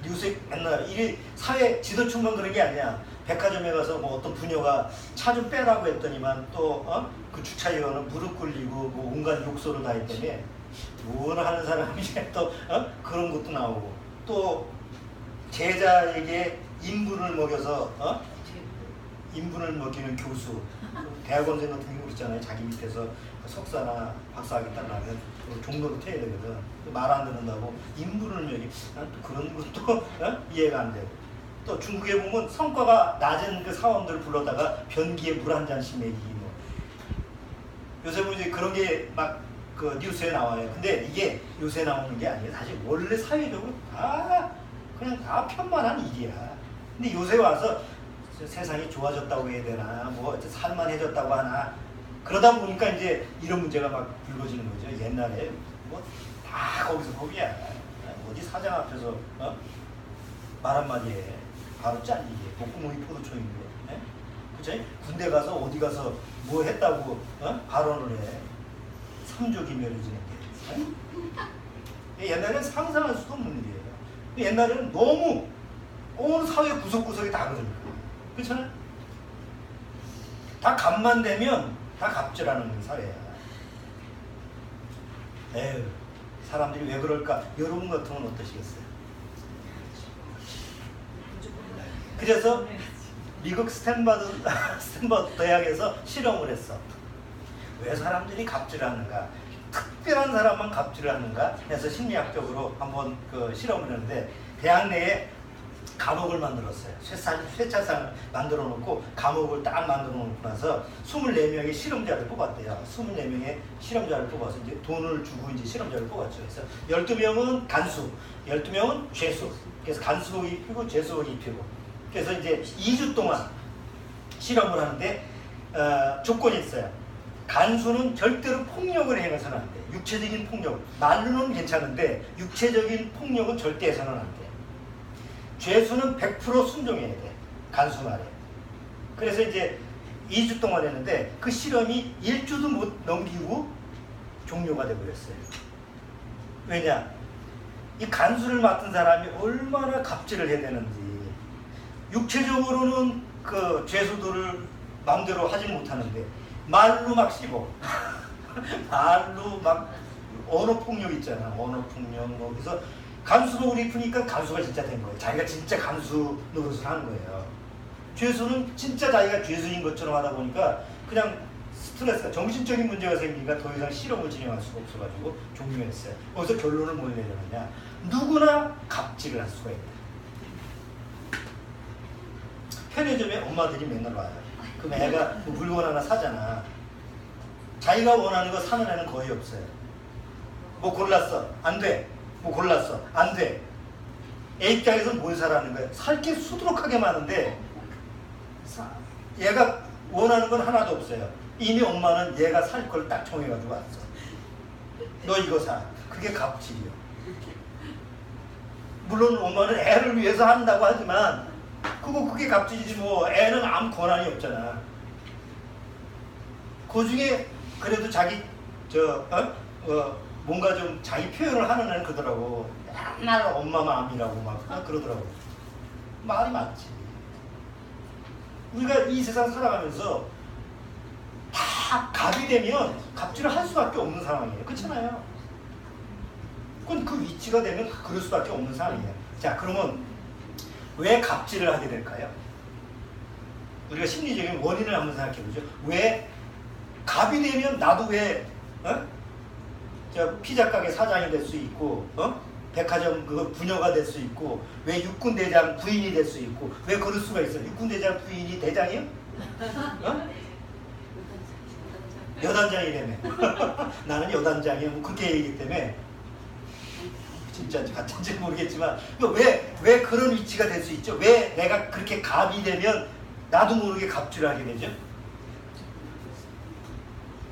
A: 뉴스에 맨날 이게 사회 지도층만 그런 게 아니야. 백화점에 가서 뭐 어떤 부녀가 차 좀 빼라고 했더니만 또 그 주차위원은 무릎 꿇리고 뭐 온갖 욕설을 다 했더니 뭘 하는 사람이 또 그런 것도 나오고 또 제자에게 인분을 먹여서 인분을 먹이는 교수, 대학원생 같은 경우 그렇잖아요. 자기 밑에서 석사나 박사학위 딱 나면 종로로 태야 되거든. 말 안 듣는다고 인분을 먹이. 난 또 그런 것도 이해가 안 되고. 또 중국에 보면 성과가 낮은 그 사원들 불러다가 변기에 물 한 잔씩 먹이기 뭐. 요새 뭐 이제 그런 게 막 그 뉴스에 나와요. 근데 이게 요새 나오는 게 아니에요. 사실 원래 사회적으로 다 그냥 다 편만한 일이야. 근데 요새 와서 세상이 좋아졌다고 해야 되나 뭐 살만해졌다고 하나 그러다 보니까 이제 이런 문제가 막 불거지는 거죠. 옛날에 뭐 다 거기서 거기야. 어디 사장 앞에서 말 한마디에 바로 잘리게 목구멍이 포도초인데, 그치? 군대 가서 어디 가서 뭐 했다고 발언을 해. 삼조기멸해지는 게. 옛날에는 상상할 수도 없는 일이에요. 옛날에는 너무 온 사회 구석구석이 다 그러니까. 그렇잖아요? 다 갑만 되면 다 갑질하는 사회야. 에휴, 사람들이 왜 그럴까? 여러분 같으면 어떠시겠어요? 그래서 미국 스탠퍼드 대학에서 실험을 했어. 왜 사람들이 갑질을 하는가? 특별한 사람만 갑질을 하는가? 해서 심리학적으로 한번 그 실험을 했는데 대학 내에 감옥을 만들었어요. 쇠차상을 만들어 놓고 감옥을 딱 만들어 놓고 나서 24명의 실험자를 뽑았대요. 24명의 실험자를 뽑아서 이제 돈을 주고 이제 실험자를 뽑았죠. 그래서 12명은 간수, 12명은 죄수. 그래서 간수복 입히고 죄수복 입히고. 그래서 이제 2주 동안 실험을 하는데 조건이 있어요. 간수는 절대로 폭력을 행해서는 안 돼. 육체적인 폭력, 말로는 괜찮은데 육체적인 폭력은 절대 해서는 안 돼. 죄수는 100% 순종해야 돼. 간수 말에. 그래서 이제 2주 동안 했는데 그 실험이 1주도 못 넘기고 종료가 되버렸어요. 왜냐? 이 간수를 맡은 사람이 얼마나 갑질을 해야 되는지. 육체적으로는 그 죄수들을 마음대로 하지 못하는데 말로 막 씹어. 말로 막 언어폭력 있잖아. 언어폭력 뭐. 그래서 간수복을 입으니까 간수가 진짜 된 거예요. 자기가 진짜 간수 노릇을 하는 거예요. 죄수는 진짜 자기가 죄수인 것처럼 하다 보니까 그냥 스트레스가 정신적인 문제가 생기니까 더 이상 실험을 진행할 수가 없어가지고 종료했어요. 거기서 결론을 뭘 내려느냐. 누구나 갑질을 할 수가 있다. 편의점에 엄마들이 맨날 와요. 그럼 애가 뭐 물건 하나 사잖아. 자기가 원하는 거 사는 애는 거의 없어요. 뭐 골랐어. 안 돼. 뭐 골랐어. 안 돼. 애 입장에서는 뭘 사라는 거야. 살 게 수두룩하게 많은데 얘가 원하는 건 하나도 없어요. 이미 엄마는 얘가 살 걸 딱 정해가지고 왔어. 너 이거 사. 그게 갑질이요. 물론 엄마는 애를 위해서 한다고 하지만 그게 갑질이지 뭐. 애는 아무 권한이 없잖아. 그 중에 그래도 자기 뭔가 좀 자기 표현을 하는 애는 그러더라고. 맨날 엄마 마음이라고 막 그러더라고. 말이 맞지. 우리가 이 세상 살아가면서 다 갑이 되면 갑질을 할 수밖에 없는 상황이에요. 그렇잖아요. 그건 그 위치가 되면 그럴 수밖에 없는 상황이에요. 자, 그러면 왜 갑질을 하게 될까요? 우리가 심리적인 원인을 한번 생각해 보죠. 왜 갑이 되면 나도 왜 피자 가게 사장이 될 수 있고, 백화점 그 부녀가 될 수 있고, 왜 육군 대장 부인이 될 수 있고, 왜 그럴 수가 있어요? 육군 대장 부인이 대장이요? 여단장이라며. 나는 여단장이야. 뭐 그렇게 얘기하기 때문에 진짜인지 가짜인지 모르겠지만 왜 그런 위치가 될 수 있죠? 왜 내가 그렇게 갑이 되면 나도 모르게 갑질을 하게 되죠?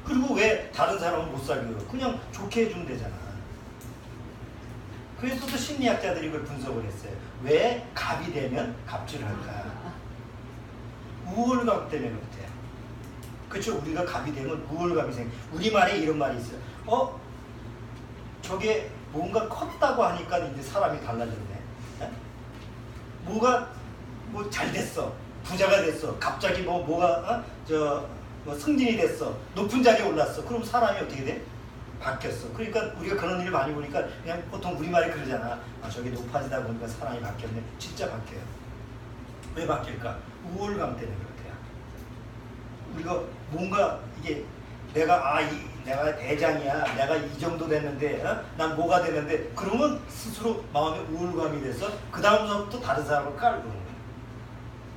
A: 그리고 왜 다른 사람은 못 사귀어요? 그냥 좋게 해주면 되잖아. 그래서 또 심리학자들이 그걸 분석을 했어요. 왜 갑이 되면 갑질을 할까? 우월감 때문에 그렇대요. 그렇죠? 우리가 갑이 되면 우월감이 생겨. 우리말에 이런 말이 있어요. 저게 뭔가 컸다고 하니까 이제 사람이 달라졌네. 뭐가 뭐 잘 됐어. 부자가 됐어. 갑자기 뭐가 승진이 됐어. 높은 자리에 올랐어. 그럼 사람이 어떻게 돼? 바뀌었어. 그러니까 우리가 그런 일을 많이 보니까 그냥 보통 우리말이 그러잖아. 저게 높아지다 보니까 사람이 바뀌었네. 진짜 바뀌어요. 왜 바뀔까? 우월감 때문에 그렇대요. 우리가 뭔가 이게 내가 대장이야. 내가 이 정도 됐는데 난 뭐가 되는데 그러면 스스로 마음에 우월감이 돼서 그 다음부터 다른 사람을 깔고 그러는 거예요.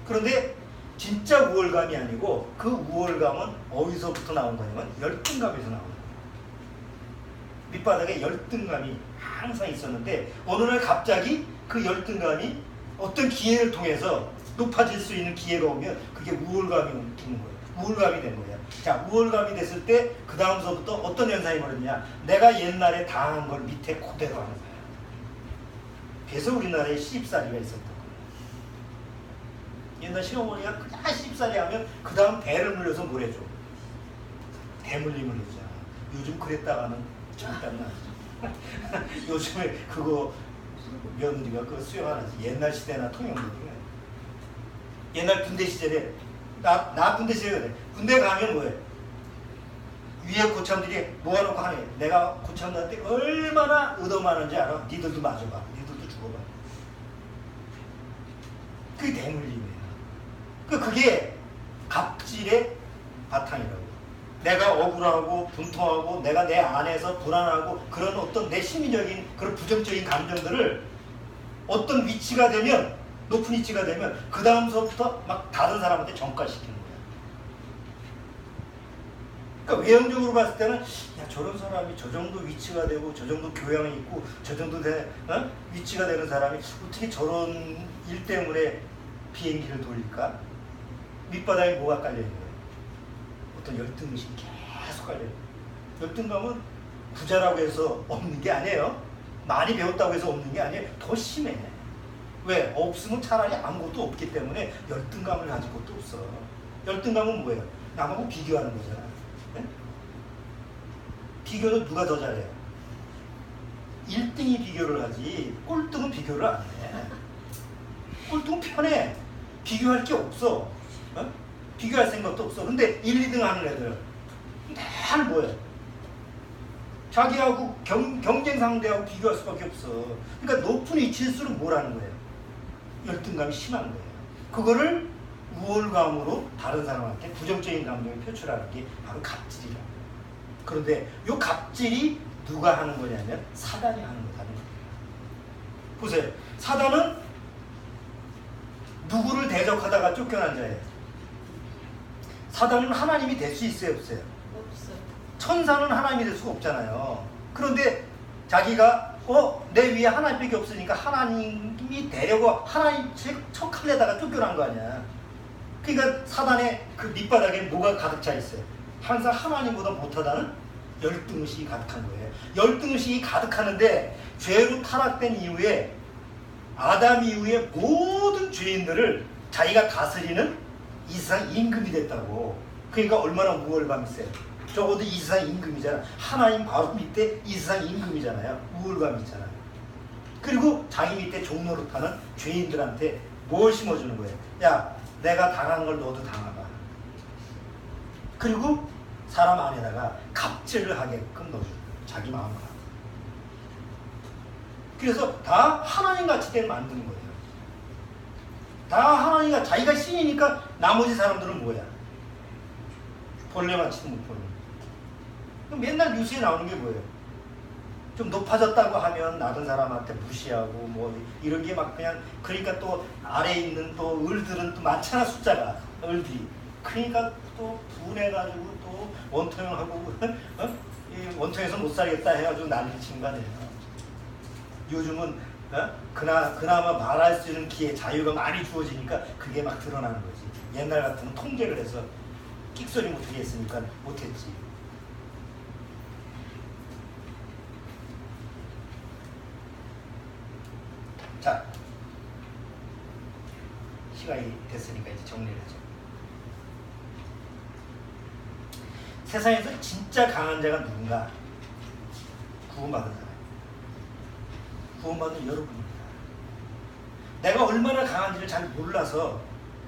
A: 그런데 진짜 우월감이 아니고 그 우월감은 어디서부터 나온 거냐면 열등감에서 나오는 거예요. 밑바닥에 열등감이 항상 있었는데 어느 날 갑자기 그 열등감이 어떤 기회를 통해서 높아질 수 있는 기회가 오면 그게 우월감이 오는 거예요. 우월감이 된 거예요. 자, 우월감이 됐을 때 그 다음서부터 어떤 현상이 벌어지냐? 내가 옛날에 당한 걸 밑에 그대로 하는 거예요. 그래서 우리나라에 시집살이가 있었던 거예요. 옛날 시어머니가 그냥 시집살이 하면 그 다음 대를 물려서 뭘 해줘? 대물림을 해주잖아. 요즘 그랬다가는 절단 나지. 요즘에 그거 며느리가 그거 수용 안 하지. 옛날 시대나 통영들이 옛날 군대 시절에 나 군대 시절에 그래. 군대 가면 뭐해? 위에 고참들이 모아놓고 하네. 내가 고참들한테 얼마나 얻어맞는지 알아? 니들도 맞아봐. 니들도 죽어봐. 그게 대물림이에요. 그게 갑질의 바탕이라고. 내가 억울하고 분통하고 내가 내 안에서 불안하고 그런 어떤 내 심리적인 그런 부정적인 감정들을 어떤 위치가 되면 높은 위치가 되면 그 다음서부터 막 다른 사람한테 전가시키는 거야. 그러니까 외형적으로 봤을 때는 야 저런 사람이 저 정도 위치가 되고 저 정도 교양이 있고 저 정도 위치가 되는 사람이 어떻게 저런 일 때문에 비행기를 돌릴까? 밑바닥에 뭐가 깔려있는 거예요? 어떤 열등의식이 계속 깔려요. 열등감은 부자라고 해서 없는 게 아니에요. 많이 배웠다고 해서 없는 게 아니에요. 더 심해. 왜? 없으면 차라리 아무것도 없기 때문에 열등감을 가질 것도 없어. 열등감은 뭐예요? 남하고 비교하는 거잖아. 네? 비교는 누가 더 잘해요? 1등이 비교를 하지 꼴등은 비교를 안 해. 꼴등은 편해. 비교할 게 없어. 어? 비교할 생각도 없어. 근데 1, 2등 하는 애들 맨날 뭐예요? 자기하고 경쟁 상대하고 비교할 수밖에 없어. 그러니까 높은 위치일수록 뭘 하는 거예요? 열등감이 심한 거예요. 그거를 우월감으로 다른 사람한테 부정적인 감정을 표출하는 게 바로 갑질이라고. 그런데 이 갑질이 누가 하는 거냐면 사단이 하는 거다는 거예요. 보세요. 사단은 누구를 대적하다가 쫓겨난 자예요. 사단은 하나님이 될 수 있어요, 없어요?
B: 없어요. 천사는
A: 하나님이 될 수가 없잖아요. 그런데 자기가 내 위에 하나님밖에 없으니까 하나님이 되려고 하나님 척하려다가 쫓겨난 거 아니야. 그러니까 사단의 그 밑바닥에 뭐가 가득 차 있어요? 항상 하나님보다 못하다는 열등의식이 가득한 거예요. 열등의식이 가득하는데 죄로 타락된 이후에 아담 이후에 모든 죄인들을 자기가 다스리는 이 세상 임금이 됐다고. 그러니까 얼마나 우월감이 있어요. 적어도 이 세상 임금이잖아. 하나님 바로 밑에 이 세상 임금이잖아요. 우월감이 있잖아요. 그리고 자기 밑에 종노릇하는 죄인들한테 뭘 심어주는 거예요? 야, 내가 당한 걸 너도 당하봐. 그리고 사람 안에다가 갑질을 하게끔 넣어줘요. 자기 마음으로. 그래서 다 하나님같이 되게 만드는 거예요. 다 하나님과 자기가 신이니까 나머지 사람들은 뭐야? 벌레만치도 못 보는. 맨날 뉴스에 나오는 게 뭐예요? 좀 높아졌다고 하면 다른 사람한테 무시하고 뭐 이런 게 막 그냥. 그러니까 또 아래에 있는 또 을들은 또 많잖아. 숫자가 을들이. 그러니까 또 분해가지고 또 원통형하고 이 원통에서 못 살겠다 해가지고 난리 친 거 아니에요. 요즘은 그나마 말할 수 있는 기회, 자유가 많이 주어지니까 그게 막 드러나는 거지. 옛날 같으면 통제를 해서 끽소리 못하게 했으니까 못했지. 자, 시간이 됐으니까 이제 정리를 하죠. 세상에서 진짜 강한 자가 누군가? 구원받은 사람. 구원받은 여러분입니다. 내가 얼마나 강한지를 잘 몰라서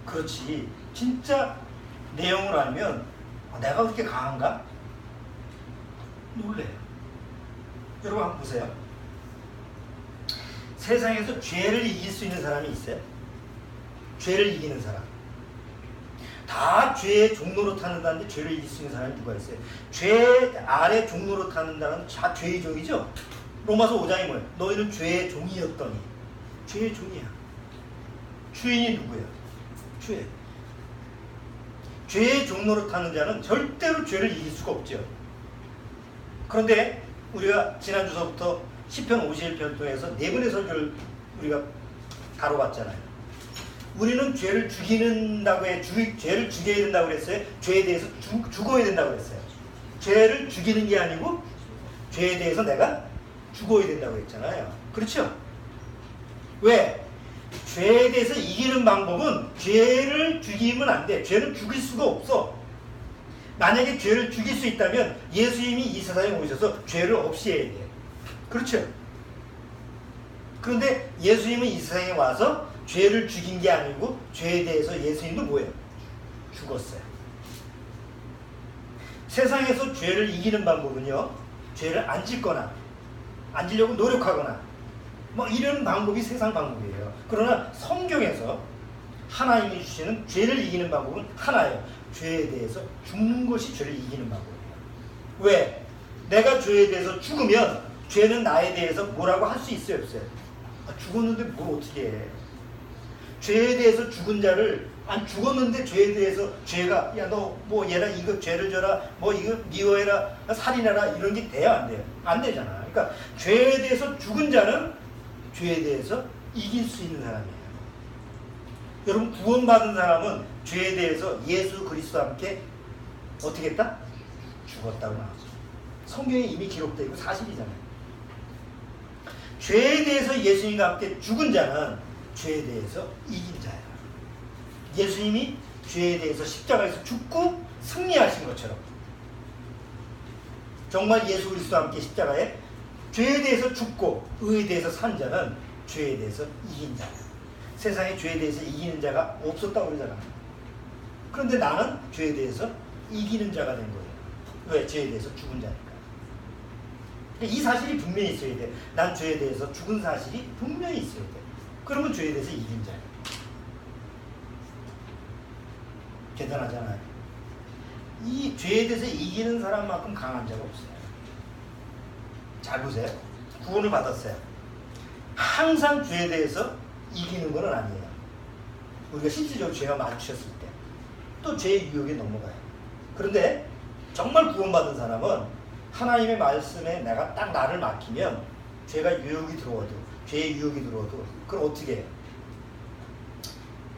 A: 그렇지, 진짜 내용을 알면 내가 그렇게 강한가? 놀래요. 여러분 한번 보세요. 세상에서 죄를 이길 수 있는 사람이 있어요? 죄를 이기는 사람. 다 죄의 종로로 타는다는데 죄를 이길 수 있는 사람이 누가 있어요? 죄 아래 종로로 타는다는 다 죄의 종이죠? 로마서 5장이 뭐예요? 너희는 죄의 종이었더니. 죄의 종이야. 주인이 누구야? 죄. 죄의 종로로 타는 자는 절대로 죄를 이길 수가 없죠. 그런데 우리가 지난주서부터 시편 51편도에서 네 번의 설교를 우리가 다뤄봤잖아요. 우리는 죄를 죽이는다고 해, 죄를 죽여야 된다고 그랬어요? 죄에 대해서 죽어야 된다고 그랬어요. 죄를 죽이는 게 아니고 죄에 대해서 내가 죽어야 된다고 했잖아요. 그렇죠? 왜? 죄에 대해서 이기는 방법은 죄를 죽이면 안 돼. 죄는 죽일 수가 없어. 만약에 죄를 죽일 수 있다면 예수님이 이 세상에 오셔서 죄를 없애야 돼. 그렇죠? 그런데 예수님은 이 세상에 와서 죄를 죽인 게 아니고 죄에 대해서 예수님도 뭐예요? 죽었어요. 세상에서 죄를 이기는 방법은요, 죄를 안 짓거나 안 지려고 노력하거나 뭐 이런 방법이 세상 방법이에요. 그러나 성경에서 하나님이 주시는 죄를 이기는 방법은 하나예요. 죄에 대해서 죽는 것이 죄를 이기는 방법이에요. 왜? 내가 죄에 대해서 죽으면 죄는 나에 대해서 뭐라고 할 수 있어요, 없어요? 죽었는데 뭘 어떻게 해? 죄에 대해서 죽은 자를, 안 죽었는데 죄에 대해서 죄가, 야 너 뭐 얘라 이거 죄를 져라, 뭐 이거 미워해라, 살인해라, 이런 게 돼야 안 돼요? 안 되잖아. 그러니까 죄에 대해서 죽은 자는 죄에 대해서 이길 수 있는 사람이에요. 여러분, 구원받은 사람은 죄에 대해서 예수 그리스도와 함께 어떻게 했다? 죽었다고 나오죠. 성경에 이미 기록되어 있고 사실이잖아요. 죄에 대해서 예수님과 함께 죽은 자는 죄에 대해서 이긴 자예요. 예수님이 죄에 대해서 십자가에서 죽고 승리하신 것처럼 정말 예수 그리스도와 함께 십자가에 죄에 대해서 죽고 의에 대해서 산 자는 죄에 대해서 이긴 자예요. 세상에 죄에 대해서 이기는 자가 없었다고 그러잖아. 그런데 나는 죄에 대해서 이기는 자가 된 거예요. 왜? 죄에 대해서 죽은 자니까. 이 사실이 분명히 있어야 돼. 난 죄에 대해서 죽은 사실이 분명히 있어야 돼. 그러면 죄에 대해서 이긴 자예요. 대단하잖아요. 이 죄에 대해서 이기는 사람만큼 강한 자가 없어요. 잘 보세요. 구원을 받았어요. 항상 죄에 대해서 이기는 건 아니에요. 우리가 실질적으로 죄와 마주쳤을 때 또 죄의 유혹에 넘어가요. 그런데 정말 구원받은 사람은 하나님의 말씀에 내가 딱 나를 맡기면 죄가 유혹이 들어와도, 죄의 유혹이 들어와도 그걸 어떻게 해요?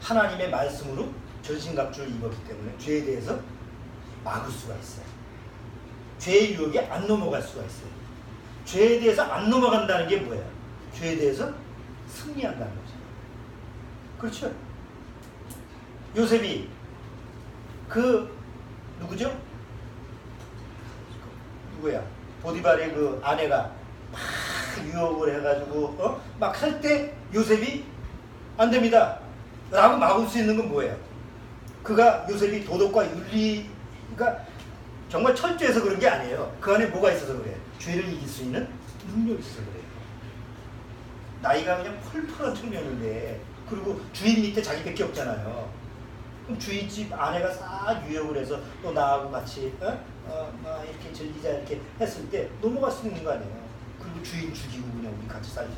A: 하나님의 말씀으로 전신갑주를 입었기 때문에 죄에 대해서 막을 수가 있어요. 죄의 유혹에 안 넘어갈 수가 있어요. 죄에 대해서 안 넘어간다는 게 뭐예요? 죄에 대해서 승리한다는 거죠. 그렇죠? 요셉이 누구죠? 누구야? 보디발의 그 아내가 막 유혹을 해가지고 막 할 때 요셉이 안 됩니다 라고 막을 수 있는 건 뭐예요? 그가 요셉이 도덕과 윤리가 정말 철저해서 그런 게 아니에요. 그 안에 뭐가 있어서 그래요? 죄를 이길 수 있는 능력이 있어서 그래요. 나이가 그냥 펄펄한 청년인데, 그리고 주인 밑에 자기밖에 없잖아요. 그럼 주인집 아내가 싹 유혹을 해서 또 나하고 같이 이렇게 즐기자 이렇게 했을 때 넘어갈 수 있는 거 아니에요. 그리고 주인 죽이고 그냥 우리 같이 살자.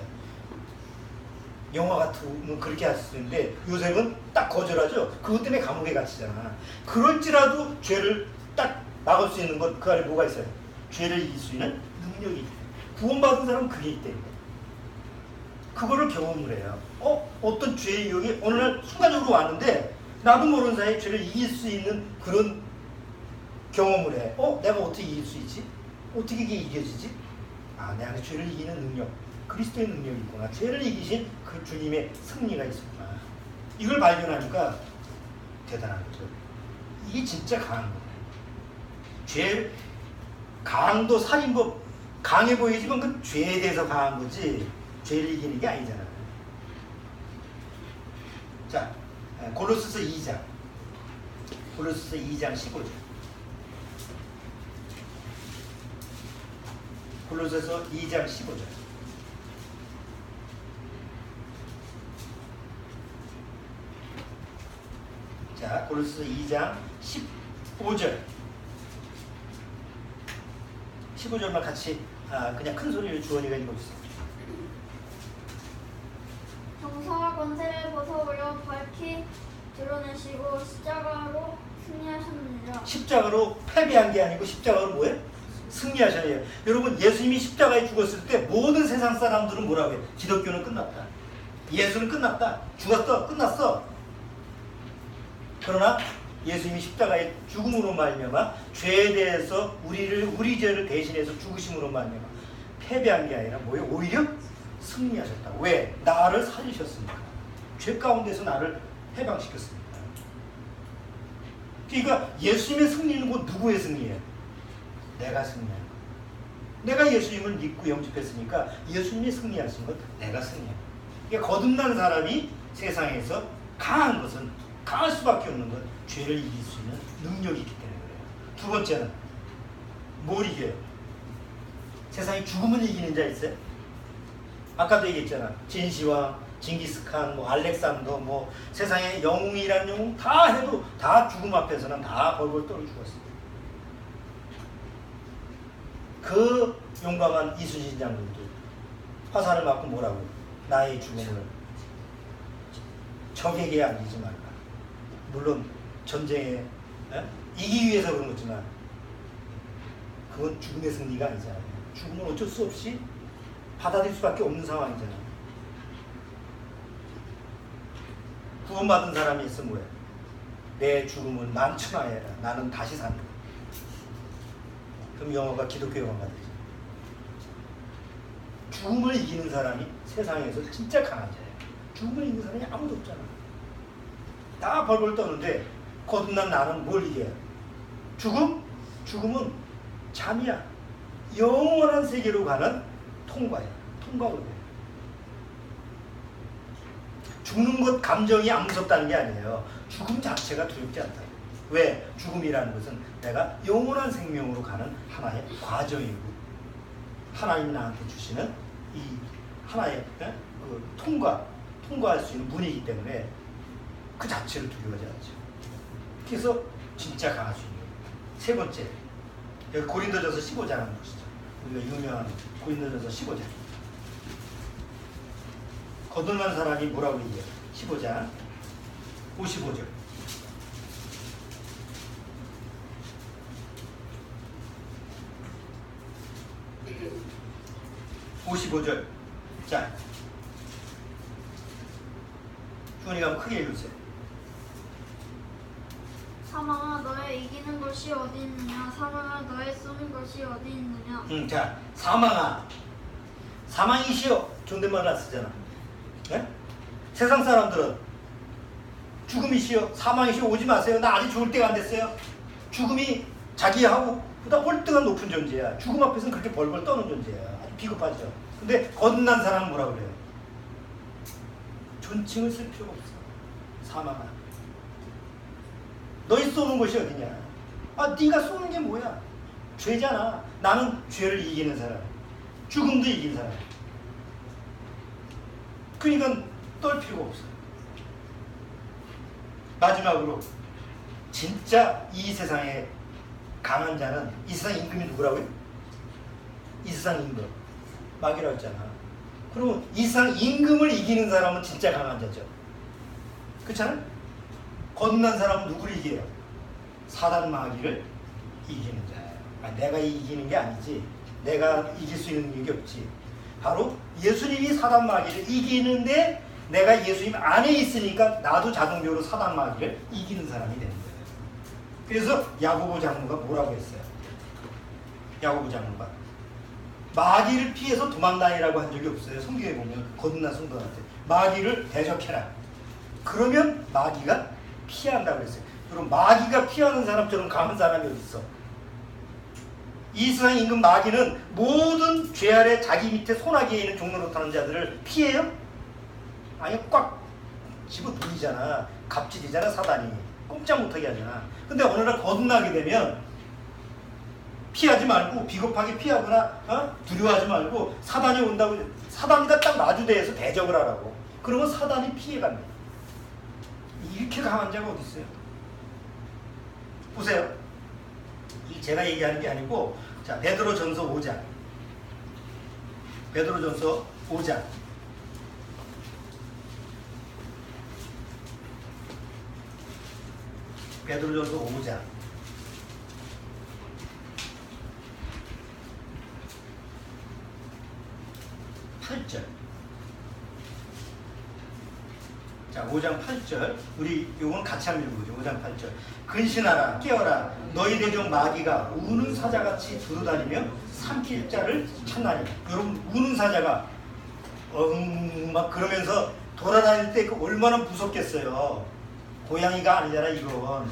A: 영화 같으면 그렇게 할 수 있는데 요셉은 딱 거절하죠. 그것 때문에 감옥에 갇히잖아. 그럴지라도 죄를 딱 막을 수 있는 건 그 안에 뭐가 있어요? 죄를 이길 수 있는 능력이 있대. 구원받은 사람은 그게 있대. 그거를 경험을 해요. 어떤 죄의 유혹이 어느 날 순간적으로 왔는데 나도 모르는 사이에 죄를 이길 수 있는 그런 경험을 해. 내가 어떻게 이길 수 있지? 어떻게 이게 이겨지지? 내 안에 죄를 이기는 능력, 그리스도의 능력이 있구나. 죄를 이기신 그 주님의 승리가 있었구나. 이걸 발견하니까 대단한 거죠. 이게 진짜 강한 거예요. 죄, 강도, 살인법, 강해 보이지만 그 죄에 대해서 강한 거지 죄를 이기는 게 아니잖아요. 자, 골로새서 2장. 골로새서 2장 15절. 골로새서 2장 15절. 자, 골로새서 2장 15절. 15절만 같이 그냥 큰 소리로 주원이가 읽어주세요.
B: 정사와 권세를 벗어버려 밝히 드러내시고 십자가로 승리하셨느니라.
A: 십자가로 패배한 게 아니고 십자가로 뭐예요? 승리하셔야. 여러분, 예수님이 십자가에 죽었을 때 모든 세상 사람들은 뭐라고 해요? 기독교는 끝났다. 예수는 끝났다. 죽었어. 끝났어. 그러나 예수님이 십자가의 죽음으로 말미암아 죄에 대해서 우리 죄를 대신해서 죽으심으로 말미암아 패배한 게 아니라 뭐예요? 오히려 승리하셨다. 왜? 나를 살리셨으니까. 죄 가운데서 나를 해방시켰습니다. 그러니까 예수님의 승리는 곧 누구의 승리예요? 내가 승리해요. 내가 예수님을 믿고 영접했으니까 예수님이 승리하신 것 내가 승리해요. 그러니까 거듭난 사람이 세상에서 강한 것은 강할 수밖에 없는 것, 죄를 이길 수 있는 능력이 있기 때문에 그래요. 두 번째는 뭘 이겨요? 세상에 죽음을 이기는 자 있어요? 아까도 얘기했잖아. 진시황, 징기스칸, 뭐 알렉산더, 뭐 세상에 영웅이란 영웅 다 해도 다 죽음 앞에서는 다 벌벌 떨어 죽었어요. 그 용감한 이순신 장군도 화살을 맞고 뭐라고? 나의 죽음을 적에게 안기지 말라. 물론 전쟁에 이기기 위해서 그런 거지만 그건 죽음의 승리가 아니잖아요. 죽음은 어쩔 수 없이 받아들일 수밖에 없는 상황이잖아요. 구원받은 사람이 있으면 뭐야? 내 죽음은 만천하에라. 나는 다시 산다. 그럼 영어가 기독교 영어가 되죠. 죽음을 이기는 사람이 세상에서 진짜 강한 자예요. 죽음을 이기는 사람이 아무도 없잖아. 다 벌벌 떠는데 거듭난 나는 뭘 이겨요? 죽음은 잠이야. 영원한 세계로 가는 통과야. 통과로 돼. 죽는 것 감정이 안 무섭다는 게 아니에요. 죽음 자체가 두렵지 않다. 왜? 죽음이라는 것은 내가 영원한 생명으로 가는 하나의 과정이고 하나님이 나한테 주시는 이 하나의 그 통과할 수 있는 문이기 때문에 그 자체를 두려워하지 않죠. 그래서 진짜 강할 수 있는 거예요. 세 번째, 여기 고린도전서 15장 한번 보시죠. 우리가 유명한 고린도전서 15장. 거듭난 사람이 뭐라고 얘기해요? 15장 55절. 자, 주원이가 한번 크게 읽으세요.
B: 사망아 너의 이기는 것이 어디 있느냐? 사망아 너의 쏘는 것이 어디 있느냐?
A: 자, 사망아, 사망이시여. 존댓말을 안 쓰잖아. 네? 세상 사람들은 죽음이시여, 사망이시여 오지 마세요. 나 아직 죽을 때가 안 됐어요. 죽음이 자기하고 보다 월등한 높은 존재야. 죽음 앞에서는 그렇게 벌벌 떠는 존재야. 아주 비겁하죠. 근데 거듭난 사람은 뭐라고 그래요? 존칭을 쓸 필요가 없어. 사망아, 너희 쏘는 것이 어디냐? 아, 네가 쏘는 게 뭐야? 죄잖아. 나는 죄를 이기는 사람, 죽음도 이긴 사람. 그러니까 떨 필요가 없어. 마지막으로 진짜 이 세상에 강한 자는 이 세상 임금이 누구라고요? 이 세상 임금, 마귀라고 했잖아. 그러면 이 세상 임금을 이기는 사람은 진짜 강한 자죠. 그렇잖아요? 거듭난 사람은 누구를 이겨요? 사단 마귀를 이기는 자예요. 내가 이기는 게 아니지. 내가 이길 수 있는 능력이 없지. 바로 예수님이 사단 마귀를 이기는데 내가 예수님 안에 있으니까 나도 자동적으로 사단 마귀를 이기는 사람이 되는 거예요. 그래서 야고보 장로가 뭐라고 했어요? 야고보 장로가 마귀를 피해서 도망다니라고 한 적이 없어요. 성경에 보면 거듭난 성도한테 마귀를 대적해라. 그러면 마귀가 피한다고 그랬어요. 그럼 마귀가 피하는 사람처럼 강한 사람이 어디 있어? 이 세상 임금 마귀는 모든 죄 아래 자기 밑에 소나기에 있는 종로로 타는 자들을 피해요? 아니, 꽉 집어들이잖아. 갑질이잖아. 사단이 꼼짝 못하게 하잖아. 근데 어느 날 거듭나게 되면 피하지 말고 비겁하게 피하거나 두려워하지 말고 사단이 온다고, 사단과 딱 마주대해서 대적을 하라고. 그러면 사단이 피해갑니다. 이렇게 강한 자가 어디 있어요? 보세요. 제가 얘기하는 게 아니고, 자, 베드로전서 5장. 베드로전서 5장. 베드로전서 5장. 8절. 자, 5장 8절. 우리 요건 같이 한번 읽어보죠. 5장 8절. 근신하라, 깨어라. 너희 대종 마귀가 우는 사자같이 두루다니며 삼킬 자를 찾나니. 여러분, 우는 사자가 막 그러면서 돌아다닐 때 그 얼마나 무섭겠어요. 고양이가 아니잖아, 이건.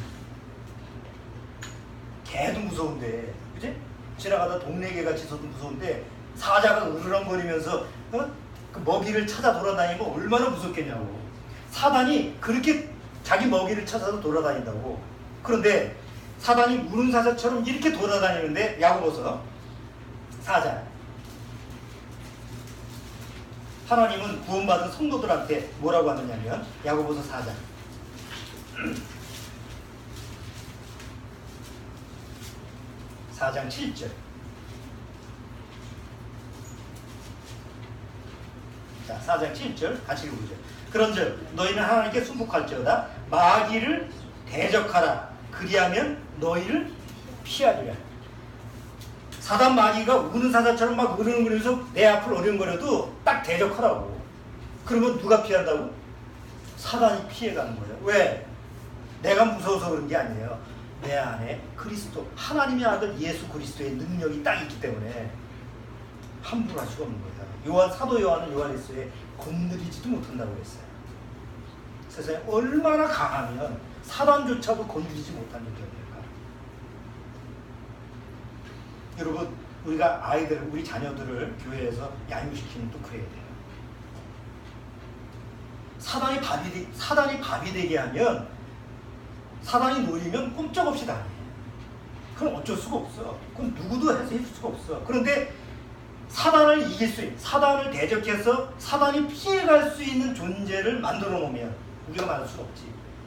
A: 개도 무서운데, 그지? 지나가다 동네 개같이 있어도 무서운데 사자가 으르렁거리면서 그 먹이를 찾아 돌아다니면 얼마나 무섭겠냐고. 사단이 그렇게 자기 먹이를 찾아서 돌아다닌다고. 그런데 사단이 우는 사자처럼 이렇게 돌아다니는데 야고보서 4장. 하나님은 구원받은 성도들한테 뭐라고 하느냐면 야고보서 4장 4장 7절. 자, 4장 7절 같이 읽어보죠. 그런즉 너희는 하나님께 순복할지어다 마귀를 대적하라. 그리하면 너희를 피하리라. 사단 마귀가 우는 사자처럼 막 으르렁거리면서 내 앞을 어려움거려도 딱 대적하라고. 그러면 누가 피한다고? 사단이 피해가는 거예요. 왜? 내가 무서워서 그런 게 아니에요. 내 안에 그리스도, 하나님의 아들 예수 그리스도의 능력이 딱 있기 때문에 함부로 할 수가 없는 거예요. 사도 요한은 요한일서에 건드리지도 못한다고 했어요. 세상에 얼마나 강하면 사단조차도 건드리지 못하는 경우일까. 여러분, 우리가 아이들, 우리 자녀들을 교회에서 양육시키면 또 그래야 돼요. 사단이 밥이 되게 하면, 사단이 노리면 꼼짝없이 당해. 그건 어쩔 수가 없어. 그건 누구도 해서 해줄 수가 없어. 그런데 사단을 이길 수 있는, 사단을 대적해서 사단이 피해갈 수 있는 존재를 만들어 놓으면 우리가 말할 수가 없지.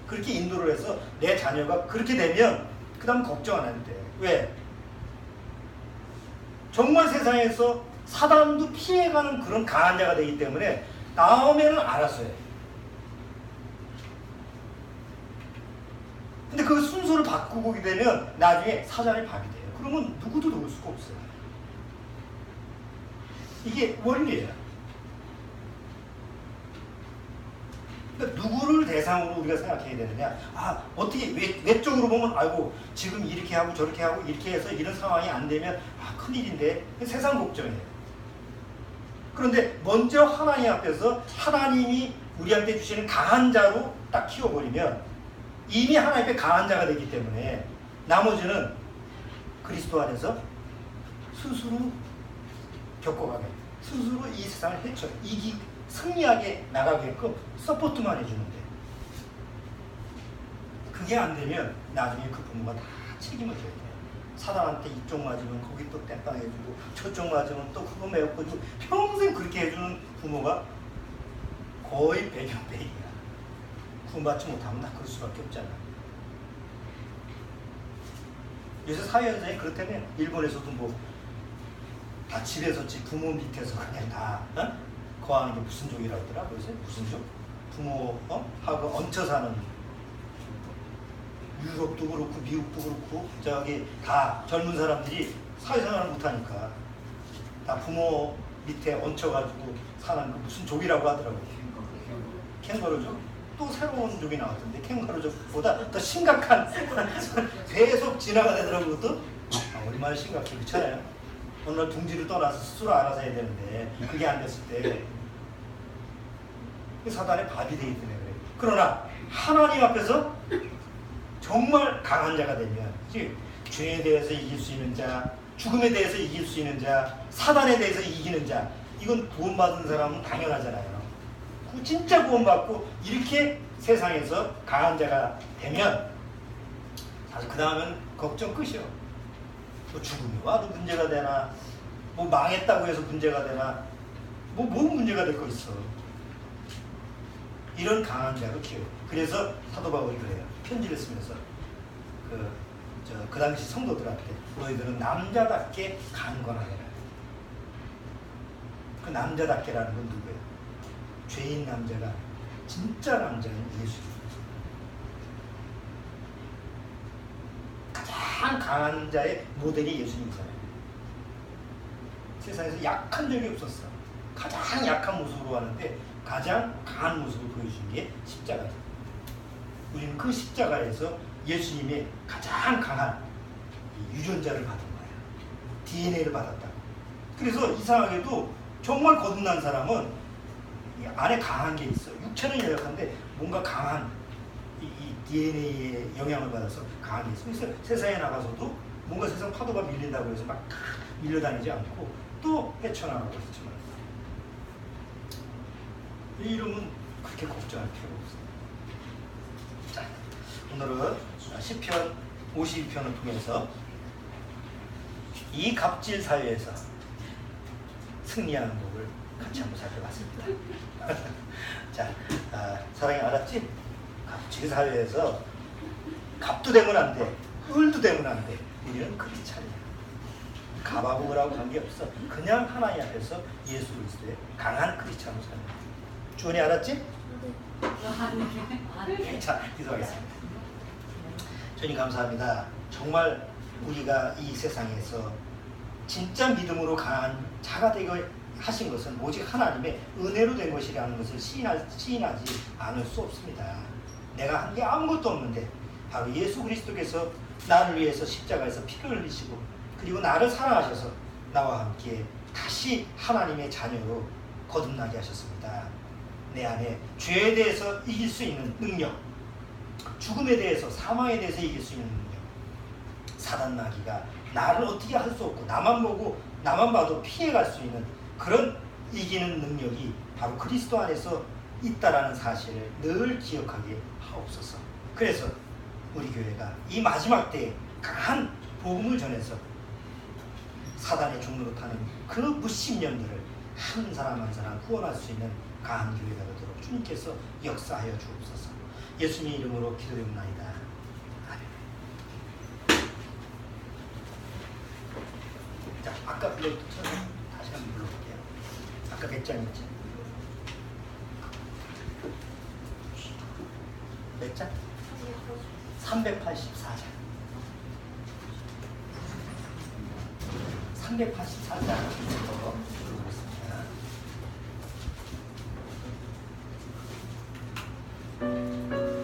A: 그렇게 인도를 해서 내 자녀가 그렇게 되면 그 다음 걱정 안 해도 돼. 왜? 정말 세상에서 사단도 피해가는 그런 강한 자가 되기 때문에 나오면은 알아서 해. 근데 그 순서를 바꾸고 오게 되면 나중에 사단이 밥이 돼요. 그러면 누구도 놓을 수가 없어요. 이게 원리예요. 그러니까 누구를 대상으로 우리가 생각해야 되느냐. 어떻게 외적으로 보면 아이고 지금 이렇게 하고 저렇게 하고 이렇게 해서 이런 상황이 안 되면 큰일인데. 세상 걱정이에요. 그런데 먼저 하나님 앞에서 하나님이 우리한테 주시는 강한 자로 딱 키워버리면 이미 하나님 앞에 강한 자가 되기 때문에 나머지는 그리스도 안에서 스스로 겪어가게, 스스로 이 세상을 헤쳐 승리하게 나가게끔 서포트만 해주는데, 그게 안 되면 나중에 그 부모가 다 책임을 져야 돼요. 사단한테 이쪽 맞으면 거기 또 땜빵 해주고 저쪽 맞으면 또 그거 메워주고 평생 그렇게 해주는 부모가 거의 배경배이야. 구원받지 못하면 나 그럴 수밖에 없잖아. 요새 사회현상이 그렇다면 일본에서도 집에서 부모 밑에서 그냥 다 거하는 게 무슨 족이라고 하더라? 요새 무슨 족? 부모 하고 얹혀 사는. 유럽도 그렇고 미국도 그렇고 저기 다 젊은 사람들이 사회생활을 못하니까 다 부모 밑에 얹혀가지고 사는 그 무슨 족이라고 하더라고요. 캥거루족? 또 새로운 족이 나왔던데 캥거루족보다 더 심각한 계속 진화가 되더라고요. 또 얼마나 심각해. 그렇잖아요. 어느 날 둥지를 떠나서 스스로 알아서 해야 되는데 그게 안 됐을 때 사단의 밥이 되기 때문에 그래요. 그러나 하나님 앞에서 정말 강한 자가 되면, 죄에 대해서 이길 수 있는 자, 죽음에 대해서 이길 수 있는 자, 사단에 대해서 이기는 자, 이건 구원받은 사람은 당연하잖아요. 진짜 구원받고 이렇게 세상에서 강한 자가 되면 사실 그 다음은 걱정 끝이요. 죽음이 와도 문제가 되나, 망했다고 해서 문제가 되나, 뭐 문제가 될 거 있어. 이런 강한 자로 키워요. 그래서 사도 바울이 그래요. 편지를 쓰면서 그 당시 성도들한테 너희들은 남자답게 강건하게라. 그 남자답게라는 건 누구예요? 죄인 남자가 진짜 남자는 예수님. 가장 강한 자의 모델이 예수님이잖아요. 세상에서 약한 적이 없었어. 가장 약한 모습으로 하는데 가장 강한 모습을 보여준 게 십자가입니다. 우리는 그 십자가에서 예수님의 가장 강한 유전자를 받은 거예요. DNA를 받았다. 그래서 이상하게도 정말 거듭난 사람은 이 안에 강한 게 있어. 육체는 연약한데 뭔가 강한 이 DNA의 영향을 받아서 강한 게 있어. 그래서 세상에 나가서도 뭔가 세상 파도가 밀린다고 해서 막 밀려다니지 않고 또 헤쳐나가고 있지만 이 이름은 그렇게 걱정할 필요가 없어요. 자, 오늘은 시편 52편을 통해서 이 갑질 사회에서 승리하는 법을 같이 한번 살펴봤습니다. 자, 사랑이 알았지? 갑질 사회에서 갑도 되면 안 돼, 을도 되면 안 돼. 우리는 크리스찬이야. 갑하고 을하고 관계없어. 그냥 하나님 앞에서 예수 그리스도의 강한 크리스찬으로 사는 거야. 주원이 알았지? 자, 기도하겠습니다. 주님 감사합니다. 정말 우리가 이 세상에서 진짜 믿음으로 강한 자가 되게 하신 것은 오직 하나님의 은혜로 된 것이라는 것을 시인하지 않을 수 없습니다. 내가 한 게 아무것도 없는데 바로 예수 그리스도께서 나를 위해서 십자가에서 피를 흘리시고 그리고 나를 사랑하셔서 나와 함께 다시 하나님의 자녀로 거듭나게 하셨습니다. 내 안에 죄에 대해서 이길 수 있는 능력, 죽음에 대해서, 사망에 대해서 이길 수 있는 능력, 사단 마귀가 나를 어떻게 할 수 없고 나만 보고 나만 봐도 피해갈 수 있는 그런 이기는 능력이 바로 그리스도 안에서 있다라는 사실을 늘 기억하게 하옵소서. 그래서 우리 교회가 이 마지막 때에 강한 복음을 전해서 사단의 종로로 타는 그 무신년들을 한 사람 한 사람 구원할 수 있는 강한 교회가 되도록 주님께서 역사하여 주옵소서. 예수님 이름으로 기도드립니다. 아멘. 자, 아까 불렀던 다시 한번 불러볼게요. 아까 몇 장이었지? 몇 장? 384장. 384장.